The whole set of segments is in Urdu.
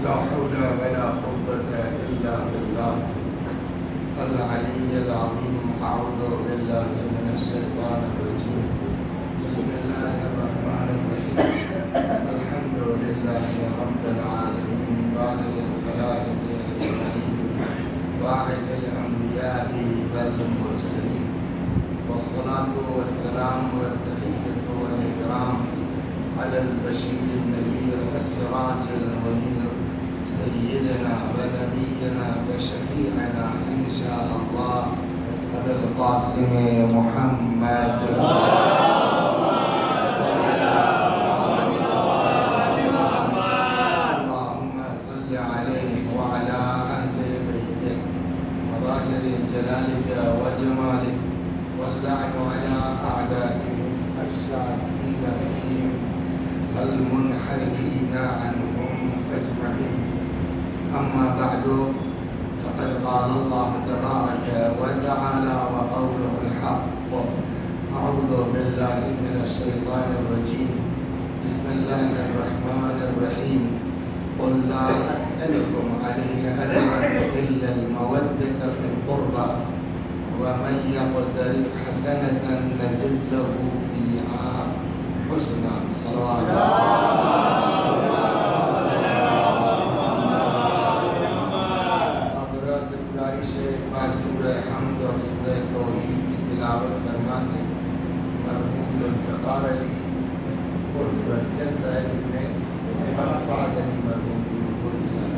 لا حول ولا قوة إلا بالله العلي العظيم. أعوذ بالله من الشيطان الرجيم. بسم الله الرحمن الرحيم. الحمد لله رب العالمين بارئ الخلائق أجمعين باعث الأنبياء والمرسلين والصلاة والسلام والتحية والإكرام على البشير النذير السراج المنير سيدنا ونبينا وشفيعنا إن شاء الله أبي القاسم محمد. اللهم صل عليه وعلى أهل بيته وظاهر جلالك وجمالك واللعن على أعدائهم الشاكين فيهم المنحرفين عنهم أجمعين. أما بعد فقد قال الله تبارك وتعالى وقوله الحق. أعوذ بالله من الشيطان الرجيم. بسم الله الرحمن الرحيم. قل لا أسألكم عليه أجرا إلا المودة في القربى ومن يقترف حسنة نزد له فيها حسنا. صلوات سورہ حمد اور سورہ توحید کی تلاوت فرماتے مرحوم ذوالفقار علی عرف رجن صاحب ابن عرفات علی مرحوم کو حساب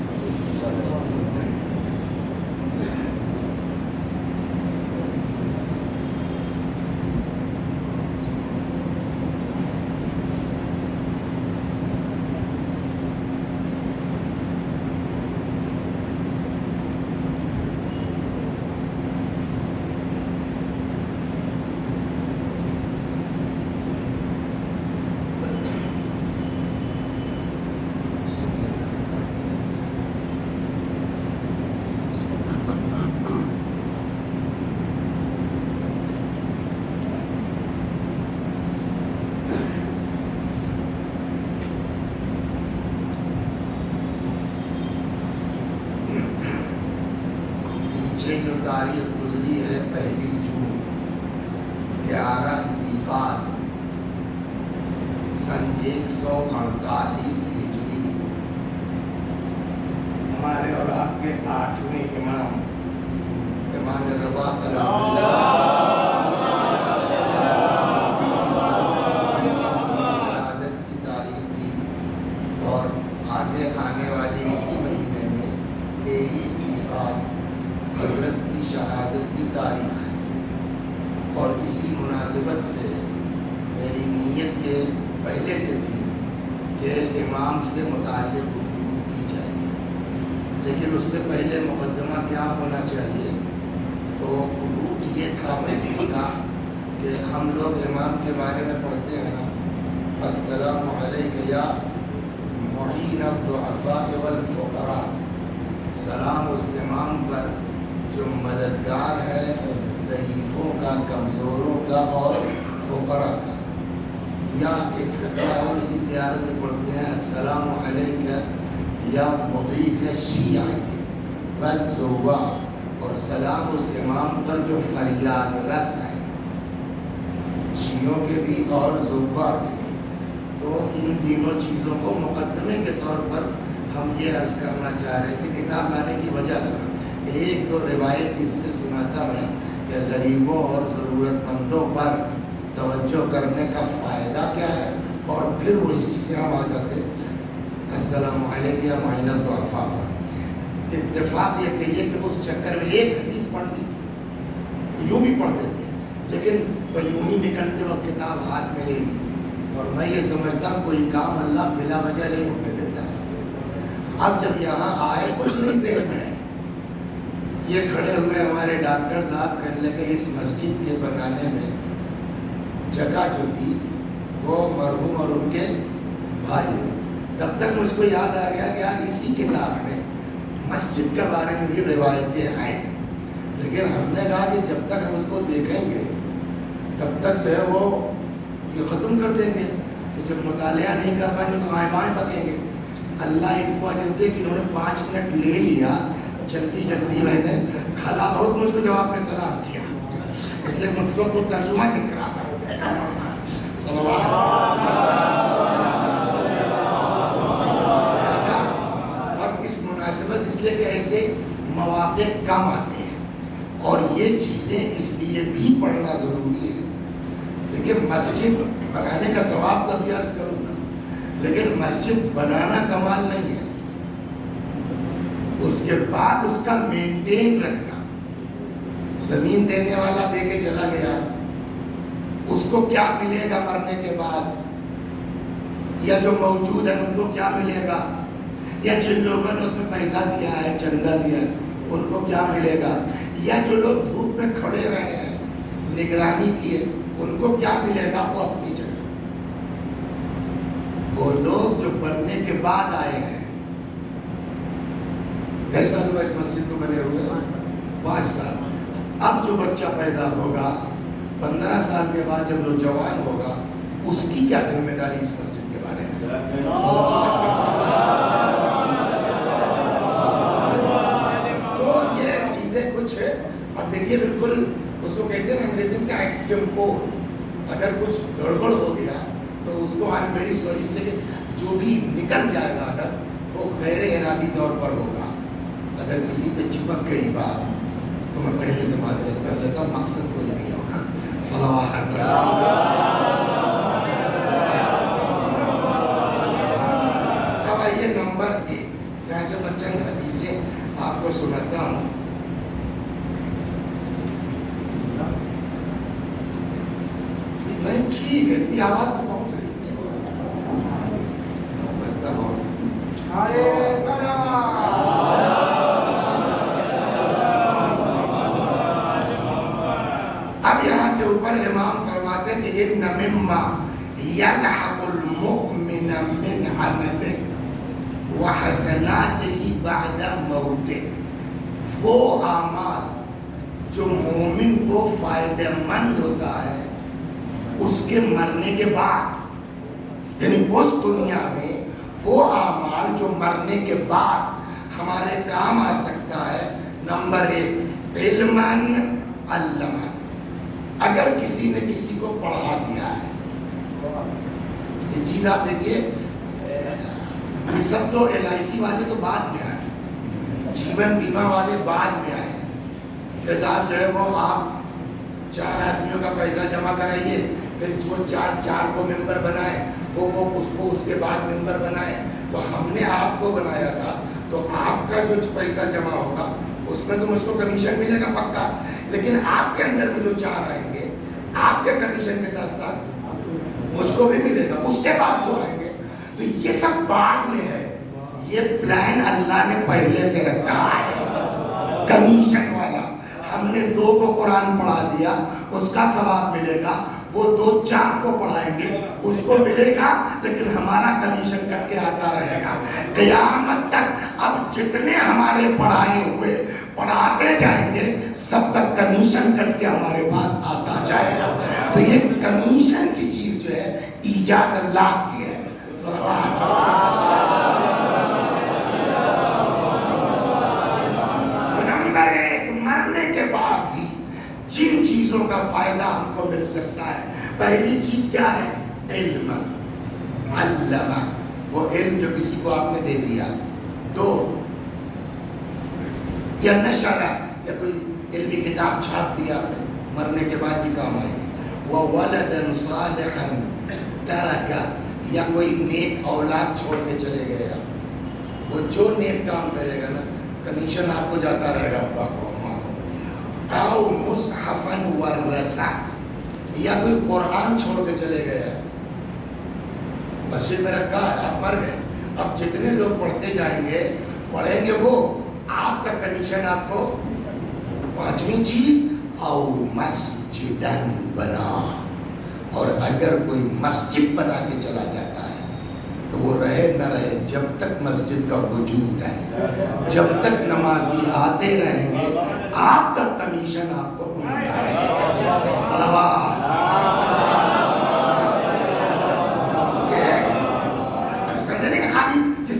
جو تاریخ گزری ہے 1 جون 11 ذیقعدہ سن 148 ہجری ہمارے اور آپ کے 8ویں امام امام رضا سلام اللہ ولادت کی تاریخ تھی اور آگے آنے والی اسی مہینے میں 23 ذیقعدہ حضرت کی شہادت کی تاریخ ہے. اور اسی مناسبت سے میری نیت یہ پہلے سے تھی کہ امام سے متعلق گفتگو کی جائے گی، لیکن اس سے پہلے مقدمہ کیا ہونا چاہیے. تو روٹ یہ تھا مجلس کا کہ ہم لوگ امام کے بارے میں پڑھتے ہیں نا، السلام علیک یا معین الضعفاء والفقراء. سلام اس امام پر جو مددگار ہے ضعیفوں کا، کمزوروں کا اور فقراء کا. یا ایک فقرہ اور اسی زیارت میں پڑھتے ہیں السلام علیک یا مغیث الشیعۃ والزوار. اور سلام اس امام پر جو فریاد رس ہے، شیعوں کے بھی اور زوار کے بھی. تو ان تینوں چیزوں کو مقدمے کے طور پر ہم یہ عرض کرنا چاہ رہے تھے. کتاب لانے کی وجہ سنا، 1-2 روایت اس سے سناتا ہوں کہ غریبوں اور ضرورت مندوں پر توجہ کرنے کا فائدہ کیا ہے، اور پھر وہ اسی سے ہم آ جاتے السلام علیکم یا معین الضعفاء پر. اتفاق یہ کہیے کہ اس چکر میں ایک حدیث پڑھنی تھی، یوں بھی پڑھ دیتے لیکن یوں ہی نکلتے وقت کتاب ہاتھ میں لے لی. اور میں یہ سمجھتا ہوں کوئی کام اللہ بلا وجہ نہیں ہونے دیتا. اب جب یہاں آئے کچھ نہیں ذہن میں ہے. یہ کھڑے ہوئے ہمارے ڈاکٹر صاحب کہنے لگے اس مسجد کے بنانے میں جگہ جو تھی وہ مرحوم اور ان کے بھائی نے. تب تک مجھ کو یاد آ گیا کہ یار اسی کتاب میں مسجد کے بارے میں بھی روایتیں ہیں، لیکن ہم نے کہا کہ جب تک ہم اس کو دیکھیں گے تب تک جو ہے وہ یہ ختم کر دیں گے. کہ جب مطالعہ نہیں کر پائیں گے تو آئیں بائیں بکیں گے. اللہ ان کو اجر دے کہ انہوں نے 5 منٹ لے لیا، جلدی جلدی میں نے خالہ بہت مجھ کو جواب میں سلام کیا، اس لیے مجھ کو ترجمہ دکھ رہا تھا. اب اس مناسبت اس لیے کہ ایسے مواقع کم آتے ہیں اور یہ چیزیں اس لیے بھی پڑھنا ضروری ہے. دیکھیے مسجد بنانے کا ثواب تو ابھی عرض کروں گا، لیکن مسجد بنانا کمال نہیں ہے، اس کے بعد اس کا مینٹین رکھنا. زمین دینے والا دے کے چلا گیا، اس کو کیا ملے گا مرنے کے بعد، یا جو موجود ہے ان کو کیا ملے گا، یا جن لوگوں نے اس میں پیسہ دیا ہے، چندہ دیا ہے، ان کو کیا ملے گا، یا جو لوگ دھوپ میں کھڑے رہے ہیں نگرانی کیے ان کو کیا ملے گا. وہ اپنی جگہ. وہ لوگ جو بننے کے بعد آئے ہیں، کیسا ہوا اس مسجد کو بنے ہوئے 5 سال. اب جو بچہ پیدا ہوگا 15 سال کے بعد جب وہ جوان ہوگا، اس کی کیا ذمہ داری اس مسجد کے بارے میں. تو یہ چیزیں کچھ ہے. اب دیکھیے بالکل اس کو کہتے ہیں انگریزی کا ایکسٹمپور، اگر کچھ گڑبڑ ہو گیا تو اس کو آئی ایم ویری سوری، اس لیے کہ جو بھی نکل جائے گا اگر وہ غیر ارادی طور پر ہوگا. اگر کسی پہ چپک گئی بات تو میں پہلے سے معذرت کر لیتا ہوں، مقصد کوئی نہیں ہوگا. صلوات اب آئیے نمبر 1، یہاں سے میں چند حدیثیں آپ کو سناتا ہوں. نہیں ٹھیک ہے، اتنی آواز تو پہنچ رہی اب یہاں کے اوپر امام فرماتے ہیں کہ ان مما یلحق المؤمن من عمله وحسناته بعد موته، وہ اعمال جو مومن کو فائدہ مند ہوتا ہے اس کے مرنے کے بعد، یعنی اس دنیا میں وہ اعمال جو مرنے کے بعد ہمارے کام آ سکتا ہے. نمبر 1 علماً علما، اگر کسی نے کسی کو پڑھا دیا ہے. یہ چیز آپ دیکھیے، یہ سب تو LIC والے تو بعد میں آئے، جیون بیمہ والے بعد میں آئے. جیسے آپ جو ہے وہ آپ 4 آدمیوں کا پیسہ جمع کرائیے، پھر وہ 4 کو ممبر بنائے، وہ اس کو اس کے بعد ممبر بنائے. تو ہم نے آپ کو بنایا تھا، تو آپ کا جو پیسہ جمع ہوگا اس میں تو مجھ کو کمیشن ملے گا پکا، لیکن آپ کے اندر میں جو 4 آئیں گے آپ کے کمیشن کے ساتھ ساتھ مجھ کو بھی ملے گا. اس کے بعد جو آئیں گے، تو یہ سب بعد میں ہے. یہ پلان اللہ نے پہلے سے رکھا ہے کمیشن والا. ہم نے 2 کو قرآن پڑھا دیا، اس کا ثواب ملے گا. وہ 2 4 کو پڑھائیں گے، اس کو ملے گا، لیکن ہمارا کمیشن کٹ کے آتا رہے گا قیامت تک. اب جتنے ہمارے پڑھائے ہوئے پڑھاتے جائیں گے، سب تک کمیشن کٹ کے ہمارے پاس آتا جائے گا. تو یہ کمیشن کی چیز جو ہے ایجاد اللہ کی ہے. نمبر 1 مرنے کے بعد بھی جن چیزوں کا فائدہ ہم کو مل سکتا ہے، پہلی چیز کیا ہے؟ علم علمہ، وہ علم جو کسی کو آپ نے دے دیا. 2 یا نشر، یا کوئی علمی کتاب چھاپ دیا آپ نے، مرنے کے بعد بھی کام آئے. وَوَلَدًا صَالِحًا تَرَكَ، یا کوئی نیک اولاد چھوڑ کے چلے گئے. وہ جو نیک کام کرے گا نا، کمیشن آپ کو جاتا رہے گا، ابا کو اماں کو. او مصحفاً ورثہ، یا کوئی قرآن چھوڑ کے چلے گئے، مسجد میں رکھا ہے، آپ مر گئے. اب جتنے لوگ پڑھتے جائیں گے، پڑھیں گے، وہ آپ کا کمیشن آپ کو. 5ویں چیز او مسجدن بنا، اور اگر کوئی مسجد بنا کے چلا جاتا ہے تو وہ رہے نہ رہے، جب تک مسجد کا وجود ہے، جب تک نمازی آتے رہیں گے، آپ کا کمیشن آپ کو ملتا رہے گا. صلوات. خالی جس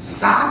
7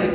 1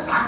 7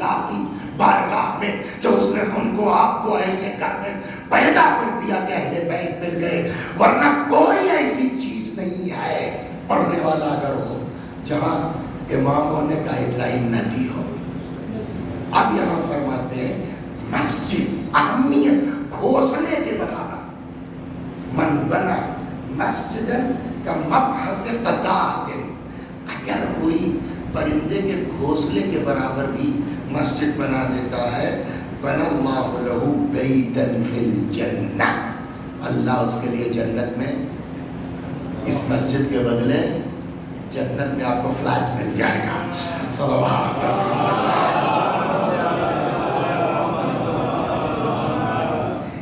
اللہ کی بارگاہ میں کہ اس نے ان کو آپ کو ایسے گھر میں پیدا کر دیا کہ اہل بیت مل گئے، ورنہ کوئی ایسی چیز نہیں ہے پڑھنے والا اگر ہو جہاں اماموں نے گائیڈ لائن نہ دی ہو۔ اب یہاں فرماتے ہیں مسجد اہمیت گھونسلے کے برابر، من بنا مسجد کا مفحص قطاعت، اگر کوئی پرندے کے گھونسلے کے برابر بھی مسجد بنا دیتا ہے، بنا اللہ لہ بیتا فی الجنہ، اللہ اس کے لیے جنت میں اس مسجد کے بدلے جنت میں آپ کو فلیٹ مل جائے گا۔ صلوات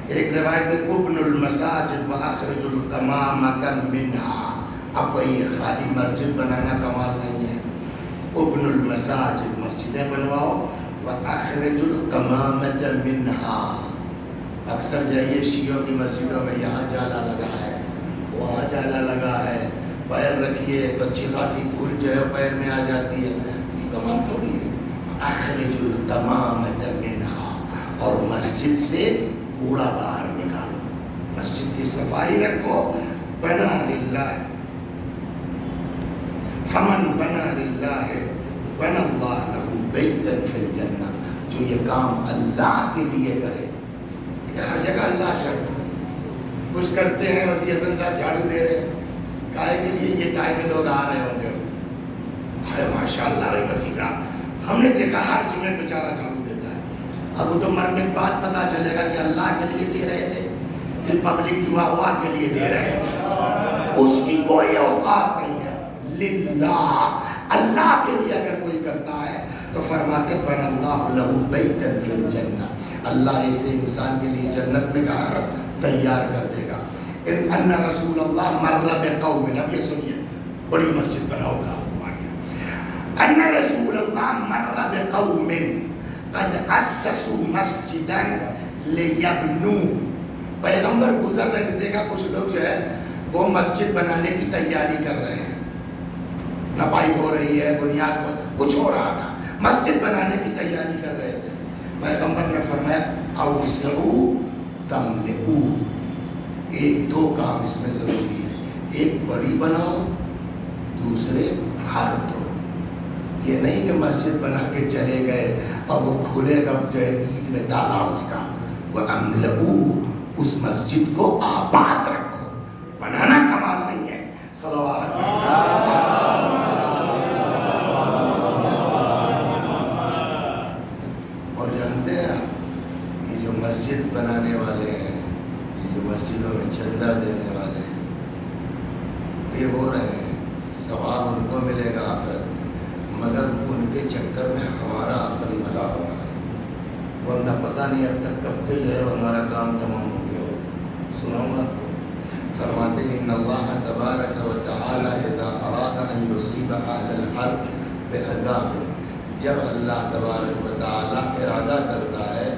ایک روایت میں ابن المساجد واخرج القمامۃ منہا، اب وہی خالی مسجد بنانا کمال نہیں ہے، ابن المساجد مسجدیں بنواؤ، واخرج القمامۃ منہا، اکثر جائیے شیعوں کی مسجدوں میں یہاں جالا لگا ہے وہاں جالا لگا ہے، پیر رکھیے تو اچھی خاصی دھول جو ہے پیر میں آ جاتی ہے، یہ تمام تھوڑی ہے۔ اخرج القمامۃ منہا، اور مسجد سے کوڑا باہر نکالو، مسجد کی صفائی رکھو، بنا للہ، فمن بنا للہ بنا اللہ لہ بیتا فی الجنہ، جو یہ کام اللہ کے لیے کرے، ہر جگہ اللہ شرط ہے، کچھ کرتے ہیں وسیع حسن صاحب جھاڑو دے رہے ہیں، کائے کے لیے یہ ٹائم میں لوگ آ رہے ہوں گے، ماشاء اللہ وسیع صاحب ہم نے دیکھا ہر جمعے بیچارہ جھاڑو دیتا ہے، اب وہ تو مرنے کے بعد پتا چلے گا کہ اللہ کے لیے دے رہے تھے کہ پبلک کی واہ واہ کے لیے دے رہے تھے، اس کی کوئی اوقات نہیں ہے، للہ، اللہ کے لیے اگر کوئی کرتا ہے تو فرماتے بن اللہ لہ بیتا فی الجنہ، اللہ ایسے انسان کے لیے جنت میں گھر تیار کر دے گا۔ ان رسول اللہ مر بقوم، اب یہ سنیے بڑی مسجد بناؤ گا، ان رسول اللہ مر بقوم قد اسسوا مسجدا لیبنوہ، پیغمبر گزر رہے، دیکھا کچھ لوگ جو ہے وہ مسجد بنانے کی تیاری کر رہے ہیں، نپائی ہو رہی ہے، بنیاد کچھ ہو رہا تھا، مسجد بنانے کی تیاری کر رہے تھے، پیغمبر نے فرمایا اوسعوا تملئوا، ایک دو کام اس میں ضروری ہے، ایک بڑی بناؤ، دوسرے بھر دو، یہ نہیں کہ مسجد بنا کے چلے گئے اب وہ کھلے گا جو ہے عید میں تالا اس کا، وَأَمْلَئُوا، اس مسجد کو آباد رکھو، بنانا کمال نہیں ہے۔ صلوات اور جانتے ہیں یہ جو مسجد بنانے والے ہیں، یہ جو مسجدوں میں چندہ دینے والے ہیں، دے ہو رہے ہیں، ثواب ان کو ملے گا آخرت میں، مگر ان کے چکر میں ہمارا عقل بھلا ہو رہا ہے، ورنہ پتہ نہیں اب تک کب کے جو ہے ہمارا کام تمام ہو گیا ہوگا۔ سناؤں گا آپ کو، فرماتے ہیں ان اللہ تبارک و تعالی اذا اراد ان یصیب اہل الارض بعذاب، جب اللہ تبارک و تعالی ارادہ کرتا ہے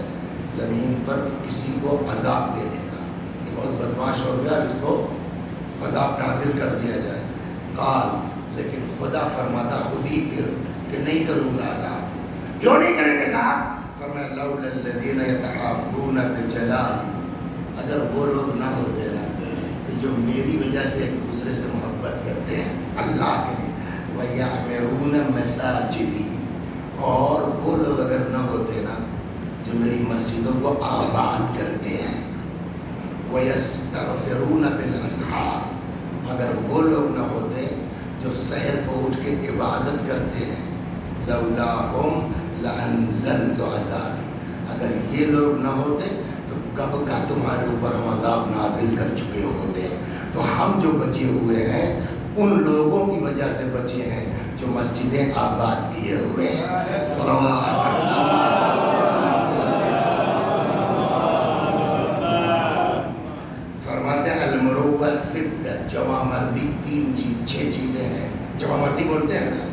زمین پر کسی کو عذاب دینے کا، یہ بہت بدماش ہو گیا جس کو عذاب نازل کر دیا جائے، قال، لیکن خدا فرماتا خود ہی پھر کہ نہیں کروں گا عذاب، کیوں نہیں کریں گے صاحب؟ فرمایا لولا الذین یتحابون بجلالی، اگر وہ لوگ نہ ہوتے نا کہ جو میری وجہ سے ایک دوسرے سے محبت کرتے ہیں اللہ کے لیے، وَيَعْمِرُونَ مَسَاجِدِي، اور وہ لوگ اگر نہ ہوتے نا جو میری مسجدوں کو آباد کرتے ہیں، وَيَسْتَغْفِرُونَ بِالْأَسْحَارِ، اگر وہ لوگ نہ ہوتے جو سحر کو اٹھ کے عبادت کرتے ہیں، لولاہم لانزلت عذابی، اگر یہ لوگ نہ ہوتے تو کب کا تمہارے اوپر ہم عذاب نازل کر چکے ہوتے، تو ہم جو بچے ہوئے ہیں ان لوگوں کی وجہ سے بچے ہیں جو مسجدیں آباد کیے ہوئے ہیں۔ فرماتے ہیں المروہ ست، جوان مردی تین چیز، 6 چیزیں ہیں، جوان مردی بولتے ہیں نا،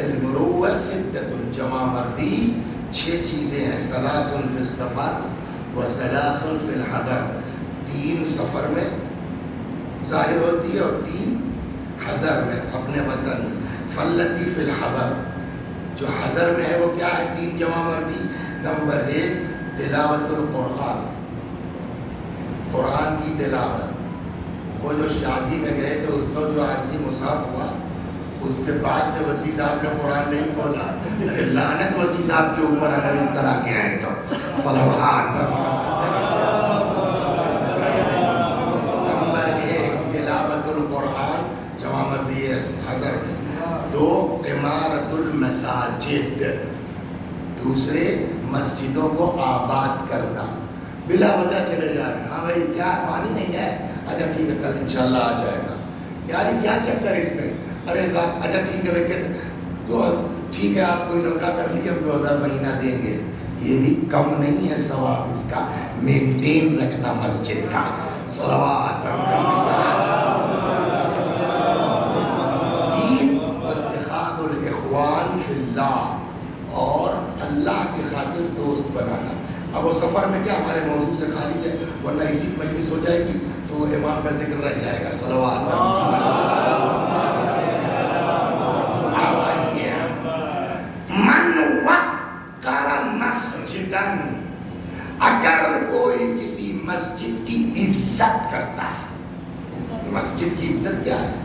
المروہ ستۃ، جوان مردی 6 چیزیں ہیں، ثلاث فی السفر و ثلاث فی الحضر، 3 سفر میں ظاہر ہوتی ہے اور 3 حضر میں اپنے وطن میں، فاللتی فی الحضر، جو حضر میں ہے وہ کیا ہے؟ 3 جواب مردی. نمبر 1 تلاوت القرآن، قرآن کی تلاوت. وہ جو شادی میں گئے تو اس کو جو عرصی مصحف ہوا، اس کے بعد سے وسیع صاحب نے قرآن نہیں کھولا. ارے لعنت وسیع صاحب کے اوپر اگر اس طرح کے آئے تو. صلوات. نمبر 1 تلاوت القرآن جواب مردی حضر میں. 2 عمارت المساجد، دوسرے مسجدوں کو آباد کرنا. بلا وجہ چلے جا رہے ہیں، ہاں بھائی کیا پانی نہیں ہے، اچھا ٹھیک ہے کل انشاءاللہ آ جائے گا. یار کیا چکر اس میں؟ ارے صاحب اچھا ٹھیک ہے بھائی تو ٹھیک ہے آپ کوئی لڑکا کر لیے، ہم 2000 مہینہ دیں گے. یہ بھی کم نہیں ہے ثواب اس کا. مینٹین رکھنا مسجد کا. صلوات. 3 اتخاذ الاخوان فی اللہ، اور اللہ کی خاطر دوست بنانا. اب وہ سفر میں کیا ہمارے موضوع سے خالی جائے، ورنہ اسی مجلس ہو جائے گی تو امام کا ذکر رہ جائے گا. صلوات. من وقر مسجدن، اگر کوئی کسی مسجد کی عزت کرتا ہے. مسجد کی عزت کیا ہے؟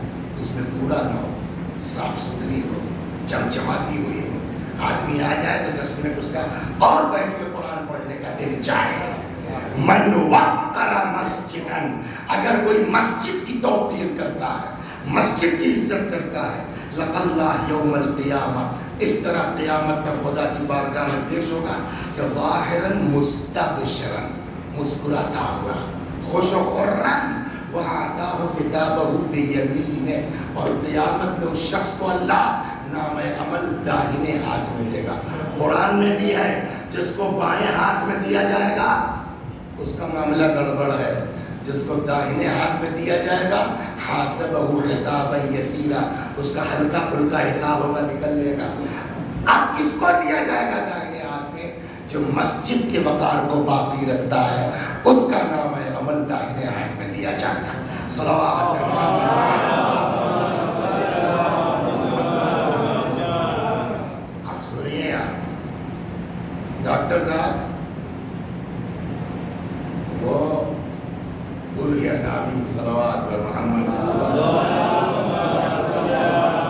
اس میں کوڑا نہ ہو، صاف ستھری ہو، چمچماتی ہوئی ہو. آدمی آ جائے تو 10 منٹ اس کا اور بیٹھ کے قرآن پڑھنے کا دل چاہے. من وقر مسجدن، اگر کوئی مسجد کی توقیر کرتا ہے، مسجد کی عزت کرتا ہے، لقى اللہ یوم القیامہ، اس طرح قیامت تک خدا کی بارگاہ میں پیش ہوگا کہ ظاہرا مستبشرا، مسکراتا ہوا، خوش و خرم. وآتاہ کتابہ بیمینہ، اور قیامت میں اس شخص کو اللہ نام عمل داہنے ہاتھ میں دے گا. قرآن میں بھی ہے جس کو بائیں ہاتھ میں دیا جائے گا اس کا معاملہ گڑبڑ ہے، جس کو داہنے ہاتھ میں دیا جائے گا حاسبہ حسابا یسیرا، اس کا ہلکا پھلکا حساب ہوگا، نکل لے گا. اب کس کو دیا جائے گا داہنے ہاتھ میں؟ جو مسجد کے وقار کو باقی رکھتا ہے، اس کا نام ہے عمل داہنے ہاتھ میں دیا جائے گا. صلوات. اب سنیے ڈاکٹر صاحب، وہ بھول گیا نامی صلوات پر محمد.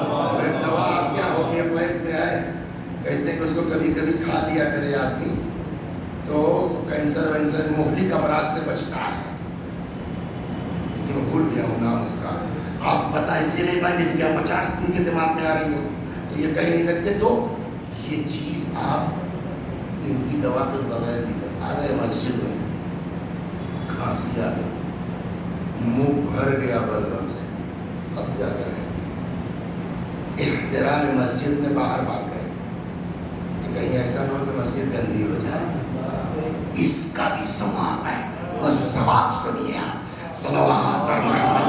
وہ ایک دوا کیا ہو گیا پیٹ میں ہے، کہتے ہیں کہ اس کو کبھی کبھی کھا لیا کرے آدمی تو کینسر وینسر مہلک امراض سے بچتا ہے. لیکن میں بھول گیا ہوں نام اس کا. آپ پتہ اس لیے نہیں پائیں گے، 50 دن کے دماغ میں آ رہی ہوگی تو یہ کہہ نہیں سکتے. تو یہ چیز آپ ان کی دوا کے بغیر بھی آ گئے مسجد میں، کھانسی آ گئی، منہ بھر گیا بلغم سے، اب کیا کریں؟ احترام مسجد میں باہر بھاگ گئے کہ کہیں ایسا نہ ہو کہ مسجد گندی ہو جائے. اس کا بھی ثواب ہے، اور ثواب سنیے آپ. صلوات پر محمد.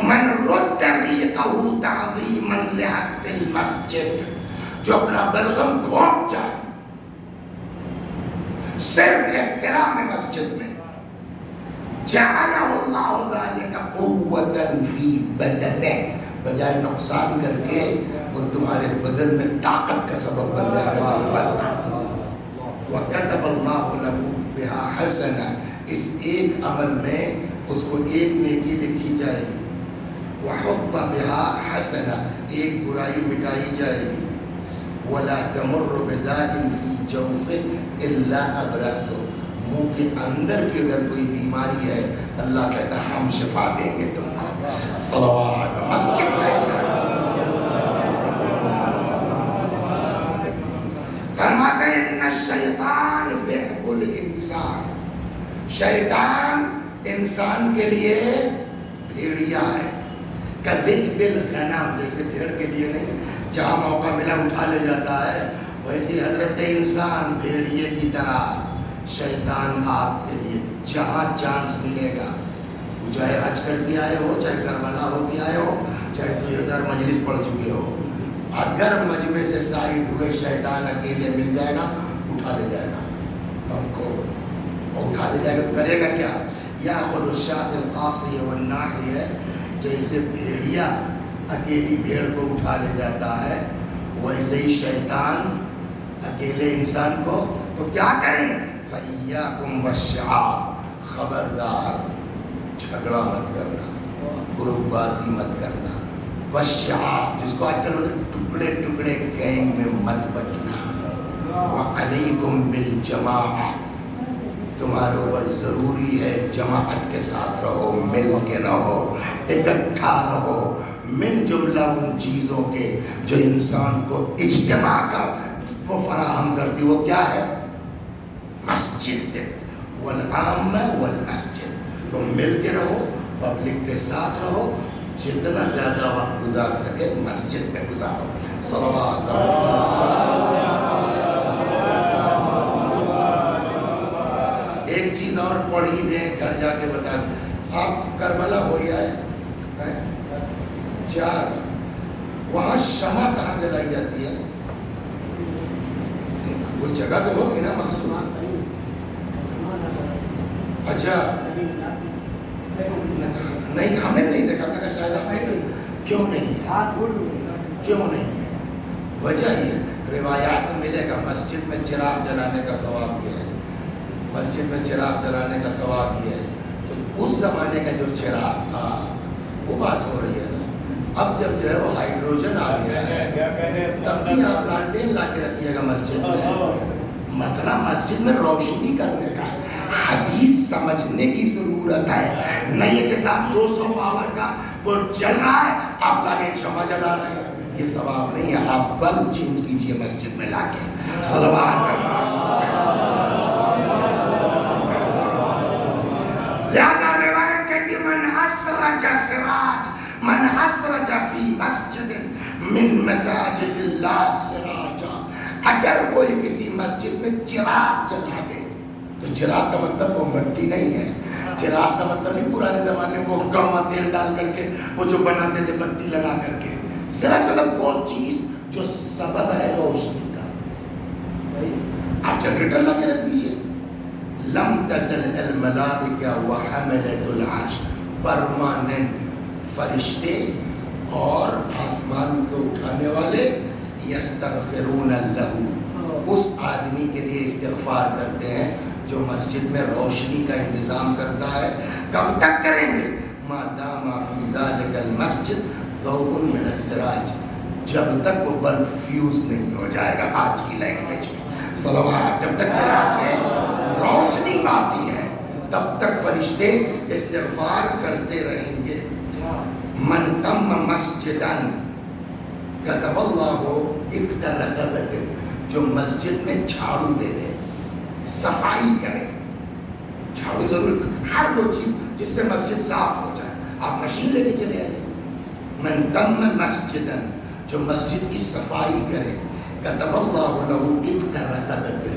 من رد ریقہ تعظیما لحق المسجد، جو اپنا بلغم گھونٹ جائے صرف احترام مسجد میں، جعلہ اللہ ذالک قوتا فی بدنہ، بجائے نقصان کر کے وہ تمہارے بدن میں طاقت کا سبب بن جائے گا. وَكَتَبَ اللَّهُ لَهُ بِهَا حَسَنًا، اس ایک عمل میں اس کو ایک نیکی لکھی جائے گی. وَحُطَّ بِهَا حَسَنًا، ایک برائی مٹائی جائے گی. وَلَا تَمُرُّ بِدَاءٍ فِي جَوْفِهِ إِلَّا أَبْرَأْتُهُ، منہ کے اندر کی اگر کوئی بیماری ہے اللہ کہتا ہے ہم شفا دیں گے تم کو. صلوات. مسجد کا احترام. فرماتے ہیں ان الشیطان ذئب الانسان، شیطان انسان کے لیے بھیڑیا ہے. کذئب الغنم، جیسے بھیڑ کے لیے نہیں جہاں موقع ملا اٹھا لے جاتا ہے، ویسے حضرت انسان بھیڑیے کی طرح شیطان آپ کے لیے جہاں چانس ملے گا، وہ چاہے حج کر کے آئے ہو، چاہے کربلا ہو کے آئے ہو، چاہے 2000 مجلس پڑھ چکے ہو، اگر مجمع سے سائڈ ہوئے شیطان اکیلے مل جائے گا اٹھا لے جائے گا ہم کو. اٹھا لے جائے گا تو کرے گا کیا؟ یا خود الشاة القاصیہ والناحیہ، جیسے بھیڑیا اکیلی بھیڑ کو اٹھا لے جاتا ہے، ویسے ہی شیطان اکیلے انسان کو تو کیا کریں؟ فَإِيَّاكُمْ وَالشَّعَابَ، خبردار جھگڑا مت کرنا، گروپ بازی مت کرنا، وَالشَّعَابَ جس کو آج کل ٹکڑے ٹکڑے گینگ میں مت بٹنا، وَعَلَيْكُمْ بِالْجَمَاعَةِ تمہارے اوپر ضروری ہے جماعت کے ساتھ رہو، مل کے رہو، اکٹھا رہو، من جملہ ان چیزوں کے جو انسان کو اجتماع کا وہ فراہم کرتی، وہ کیا ہے؟ مسجد، والعامہ والمسجد۔ تم مل کے رہو، پبلک کے ساتھ رہو، جتنا زیادہ وقت گزار سکے مسجد میں گزارو۔ صلوات ایک چیز اور پڑھ ہی دیں، گھر جا کے بتا دیں۔ آپ کربلا ہو ہی آئے چار، وہاں شمع کہاں جلائی جاتی ہے؟ کوئی جگہ تو ہوگی نا مخصوص؟ اچھا نہیں، ہم نے نہیں دیکھا، میں کہا شاید آپ کیوں نہیں ہے؟ کیوں نہیں ہے؟ وجہ یہ ہے، روایات میں ملے گا مسجد میں چراغ جلانے کا ثواب یہ ہے، مسجد میں چراغ جلانے کا ثواب یہ ہے۔ تو اس زمانے کا جو چراغ تھا وہ بات ہو رہی ہے نا، اب جب جو ہے وہ ہائیڈروجن آ گیا ہے، تب بھی آپ لانٹین لا کے رکھیے گا مسجد میں۔ مسئلہ مسجد میں روشنی کرنے کا، حدیث سمجھنے کی ضرورت ہے، نہ یہ کے ساتھ 200 پاور کا وہ جل رہا ہے، آپ لاگے ایک شمع جلا رہے ہیں، یہ ثواب نہیں ہے۔ آپ بلب چینج کیجئے مسجد میں لا کے۔ صلوات لہذا روایت کہتی من اسرج سراج، من اسرج فی مسجد من مساجد اللہ سراجا، اگر کوئی کسی مسجد میں چراغ جلا دے، تو چراغ کا مطلب وہ بتی نہیں ہے، چراغ کا مطلب نہیں پرانے زمانے میں وہ گما تیل ڈال کر کے وہ جو بناتے تھے بتی لگا کر کے، سراج مطلب وہ چیز جو سبب ہے روشنی کا۔ آپ جنریٹر لا کے رکھ دیجیے۔ لم تزل الملائکہ وحملۃ العرش، پرماننٹ فرشتے اور آسمان کو اٹھانے والے، یستغفرون لہ، اس آدمی کے لیے استغفار کرتے ہیں جو مسجد میں روشنی کا انتظام کرتا ہے۔ کب تک کریں گے؟ ما دام فی ذلک المسجد ضوء من السراج، جب تک وہ بلب فیوز نہیں ہو جائے گا، آج کی لینگویج میں۔ صلوات، جب تک چراغ میں روشنی آتی ہے تب تک فرشتے استغفار کرتے رہیں گے۔ من تم مسجدن کتب اللہ اقترقبت، جو مسجد میں جھاڑو دے دے، صفائی کرے، جھاڑو ضرور، ہر وہ چیز جس سے مسجد صاف ہو جائے، آپ مشین لے کے چلے آئے۔ من تم مسجدن، جو مسجد کی صفائی کرے، کتب اللہ لہ اقترقبت،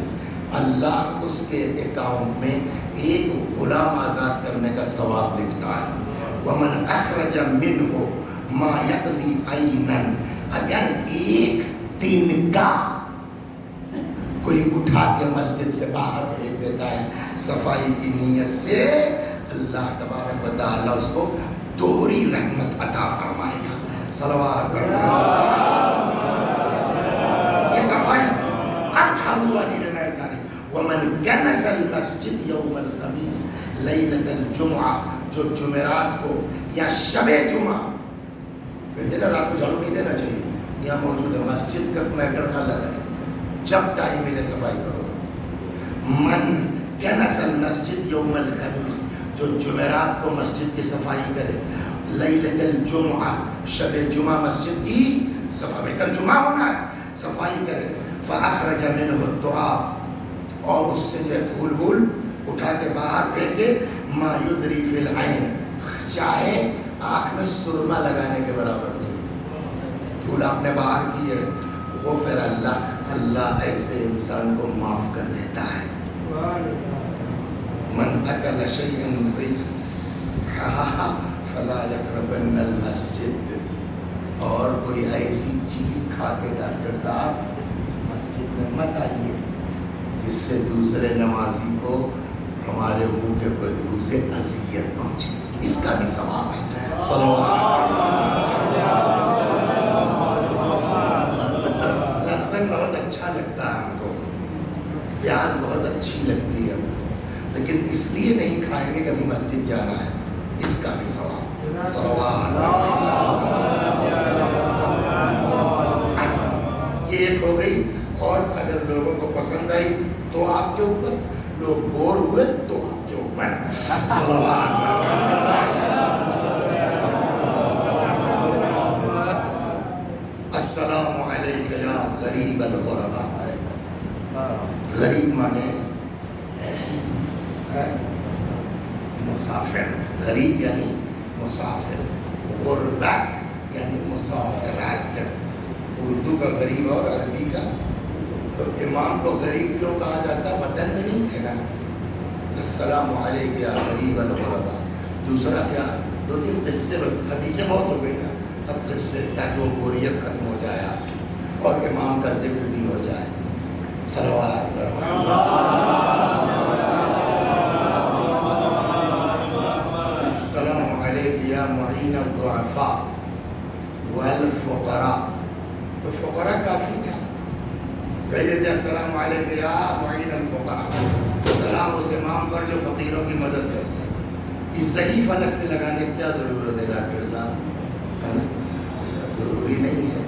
اللہ اس کے اکاؤنٹ میں ایک غلام آزاد کرنے کا ثواب لکھتا ہے۔ ومن اخرج منہ ما یقضی عینا، اگر ایک تنکا کوئی اٹھا کے مسجد سے باہر بھیج دیتا ہے صفائی کی نیت سے، اللہ تبارک و تعالیٰ اس کو دوہری رحمت عطا فرمائے گا۔ صلوات یہ صفائی تھی۔ اب جھاڑو والی روایت آ رہی، ومن کنس المسجد یوم الخمیس لیلۃ الجمعہ، جو جمعرات کو یا شب جمعہ، کہتے ہیں رات کو جھاڑو نہیں دینا چاہیے، یہاں موجود ہے، مسجد کا میٹر الگ ہے، جب ٹائم ملے صفائی کرو۔ من کنس المسجد یوم الخمیس، جو جمعرات کو مسجد کی صفائی کرے، لیلۃ الجمعہ، شب جمعہ مسجد کی صفائی، کل جمعہ ہونا ہے، صفائی کرے، فاخرج منہ التراب، اور اس سے جو دھول وول اٹھا کے باہر پھینکے، ما یدری فی العین، چاہے آنکھ میں سرما لگانے کے برابر سے، دھول آپ نے باہر کی ہے، غفر اللہ ایسے انسان کو معاف کر دیتا ہے۔ من اکل شیئا ریحا فلا یقربن المسجد، اور کوئی ایسی چیز کھا کے ڈاکٹر صاحب مسجد میں مت آئیے جس سے دوسرے نمازی کو ہمارے منہ کے بدبو سے اذیت پہنچے، اس کا بھی ثواب ہے۔ صلوات گئی تو آپ کے اوپر، لوگ بور ہوئے تو آپ کے اوپر. السلام علیک یا غریب الغرباء. غریب مانے مسافر، غریب یعنی مسافر، غربت یعنی مسافرت. اردو کا غریب اور عربی کا. تو امام کو غریب کیوں کہا جاتا؟ وطن میں نہیں تھے نا. السلام علیکم یا غریب الغرباء. دوسرا کیا؟ 2-3 قصے، حدیثیں بہت ہو گئی نا، اب قصے تاکہ وہ بوریت ختم ہو جائے آپ کی اور امام کا ذکر بھی ہو جائے. صلوات السلام علیکم یا معین الضعفاء والفقراء. تو فقراء کافی تھا، کہہ دیتے السلام علیکم یا معین الفقراء. تو سلام اس امام پر جو فقیروں کی مدد کرتے ہیں. اس ضعیف الگ سے لگانے کی کیا ضرورت ہے ڈاکٹر صاحب؟ ہے نا، ضروری نہیں ہے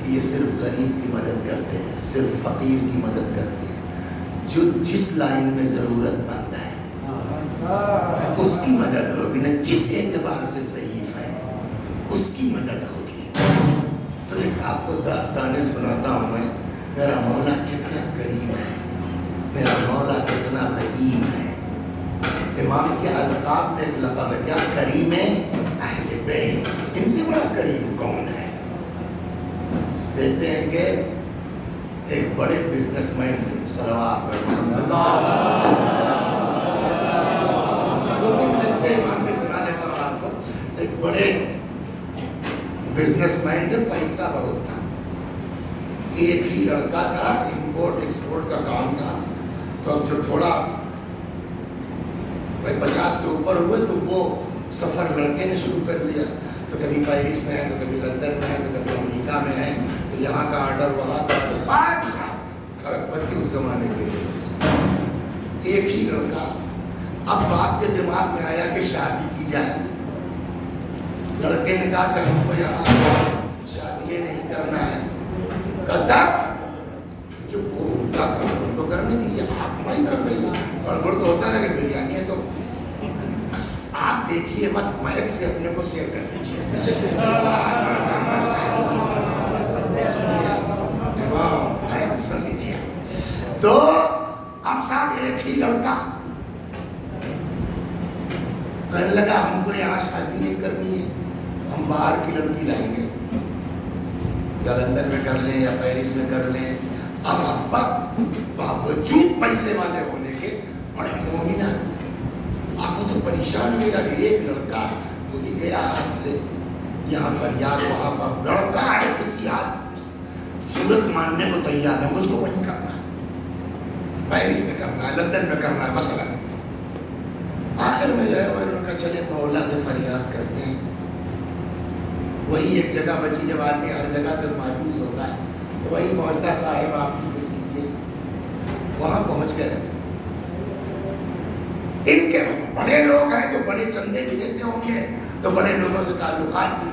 کہ یہ صرف غریب کی مدد کرتے ہیں، صرف فقیر کی مدد کرتے ہیں. جو جس لائن میں ضرورت مند ہے اس کی مدد ہوگی نا. جس اعتبار سے ضعیف ہے اس کی مدد ہوگی. تو ایک آپ کو داستانیں سناتا ہوں میں. میرا مولا کتنا کریم ہے، میرا مولا کتنا رحیم ہے. امام کے القاب میں ایک لقب ہے کیا؟ کریم اہل بیت. ان سے بڑا کریم کون ہے؟ کہتے ہیں کہ ایک بڑے بزنس مین تھے. صلوات دو تین قصے امام بھی سنا دیتا ہوں آپ کو. ایک بڑے بزنس مین تھے، پیسہ بہت تھا. ایک ہی لڑکا تھا، امپورٹ ایکسپورٹ کا کام تھا. تو اب جو تھوڑا 50 کے اوپر ہوئے تو وہ سفر لڑکے نے شروع کر دیا. تو کبھی پیرس میں ہے، تو کبھی لندن میں ہے، تو کبھی امریکہ میں ہے. تو یہاں کا آرڈر وہاں کا. کھڑک پتی اس زمانے کے ایک ہی لڑکا. اب باپ کے دماغ میں آیا کہ شادی کی جائے. لڑکے نے کہا کہ ہم کو یہاں شادی نہیں کرنا ہے. کہتا کہ وہ ان کا کام تو کرنے دیجیے، آپ ہماری طرف رہیے. گڑبڑ تو ہوتا ہے کہ بریانی ہے تو آپ دیکھیے مت، مہک سے اپنے کو شیئر کر لیجیے. سن لیجیے. تو اب صاحب ایک ہی لڑکا کہنے لگا ہم کو یہاں شادی نہیں کرنی ہے، ہم باہر کی لڑکی لائیں گے، یا لندن میں کر لیں یا پیرس میں کر لیں. اب ابا باوجود پیسے والے ہونے کے بڑے مومن آدمی، اب وہ تو پریشان ہو گیا. ایک لڑکا وہ بھی گیا ہاتھ سے، یہاں فریاد وہاں پر. لڑکا ہے کسی ہاتھ صورت ماننے کو تیار ہے، مجھ کو وہیں کرنا ہے، پیرس میں کرنا ہے، لندن میں کرنا ہے مثلا. آخر میں جو ہے وہ انہوں نے کہا چلے مولا سے فریاد کرتے ہیں. وہی ایک جگہ بچی، جب آدمی ہر جگہ سے مایوس ہوتا ہے تو وہی پہنچتا، صاحب آپ ہی کچھ کیجیے. وہاں پہنچ گئے. ان کے بڑے لوگ ہیں تو بڑے چندے بھی دیتے ہوں گے، تو بڑے لوگوں سے تعلقات بھی.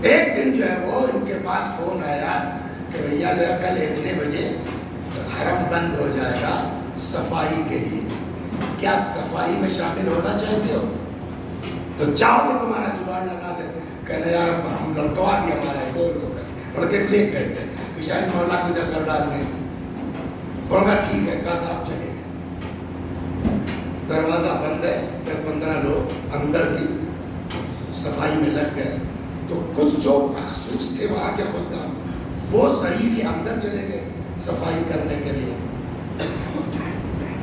ایک دن جو ہے وہ ان کے پاس فون آیا کہ بھیا کل اتنے بجے حرم بند ہو جائے گا صفائی کے لیے، کیا صفائی میں شامل ہونا چاہتے ہو؟ تو چاہو تو تمہارا جگاڑ لگا دے. کہنے یار ہم لڑکوا بھی ہمارے 2 لوگ ہیں، لڑکے لے گئے تھے کہ شاید مولا کو جیسا ڈال دیں. بولگا ٹھیک ہے، کس آپ چلے گئے. دروازہ بند ہے، 10-15 لوگ اندر کی صفائی میں لگ گئے. تو کچھ جو مخصوص تھے وہاں کے خدام، وہ سری کے اندر چلے گئے صفائی کرنے کے لیے.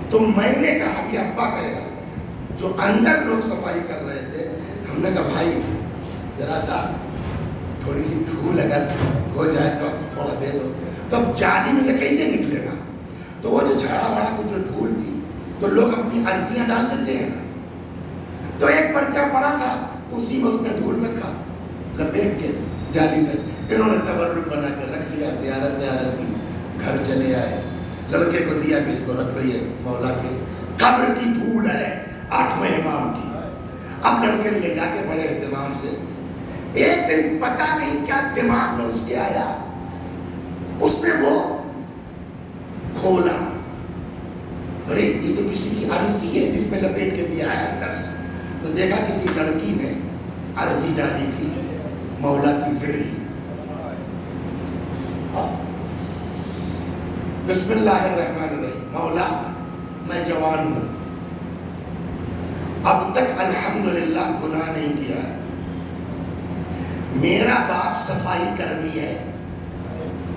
تو میں نے کہا کہ ابا کہے گا، جو اندر لوگ صفائی کر رہے تھے، ہم نے کہا بھائی ذرا سا تھوڑی سی دھول اگر ہو جائے تو تھوڑا دے دو. تو اب جالی میں سے کیسے نکلے گا؟ تو وہ جو جھاڑا واڑا کو جو دھول تھی تو لوگ اپنی عرضیاں ڈال دیتے ہیں. تو ایک پرچہ پڑا تھا، اسی میں اس نے دھول رکھا لپیٹ کے جالی سے. انہوں نے تبرک بنا کے رکھ لیا. زیارت کی، گھر چلے آئے. لڑکے کو دیا کہ اس کو رکھ لئیے، مولا کے قبر کی دھول ہے 8ویں امام کی. اب لڑکے لے جا کے بڑے اہتمام سے. ایک دن پتہ نہیں کیا دماغ میں اس کے آیا، اس نے وہ کھولا، ارے یہ تو کسی کی عرضی ہے جس پہ لپیٹ کے دیا ہے اندر سے، تو دیکھا کسی لڑکی نے عرضی ڈالی تھی مولا کی زری. بسم اللہ الرحمن الرحیم. مولا میں جوان ہوں، اب تک الحمدللہ گناہ نہیں کیا ہے، میرا باپ صفائی کرمی ہے،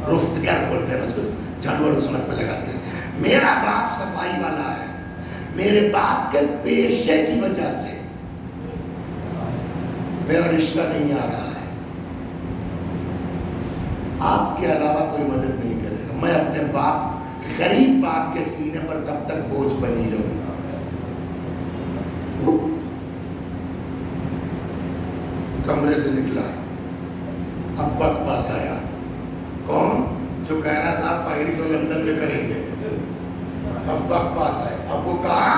رفتگر بولتے ہیں اس کو، جانور اس وقت پہ لگاتے ہیں. میرا باپ صفائی والا ہے، میرے باپ کے پیشے کی وجہ سے میرا رشتہ نہیں آ رہا ہے، آپ کے علاوہ کوئی مدد نہیں کرے گا. میں اپنے باپ، غریب باپ کے سینے پر کب تک بوجھ بنی رہوں. کمرے سے نکلا، ابا کے پاس آیا. کون؟ جو کہہ رہا صاحب پیرس اور لندن میں کریں گے. ابا کے پاس آئے. اب وہ کہا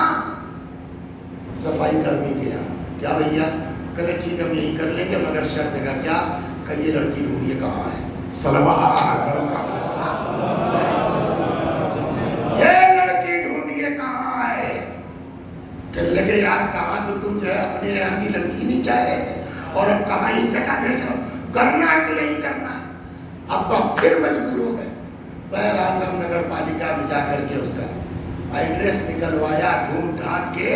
صفائی کرنے کے یہاں. کیا بھیا؟ کہتے ٹھیک ہے ہم یہی کر لیں گے مگر شرط ہے. کیا؟ کہ یہ لڑکی ڈھونڈیے کہاں ہے. یہ لڑکی ڈھونڈیے کہاں ہے. کہ لگے یار کہاں تو تم جو ہے اپنے یہاں کی لڑکی نہیں چاہ رہے تھے اور اب کہاں ہی جگہ بھیجو، کرنا ہے کہ یہی کرنا ہے. ابا پھر مجبور ہو گئے. بہرحال سب نگر پالیکا میں جا کر کے اس کا ایڈریس نکلوایا، ڈھونڈ ڈھانڈ کے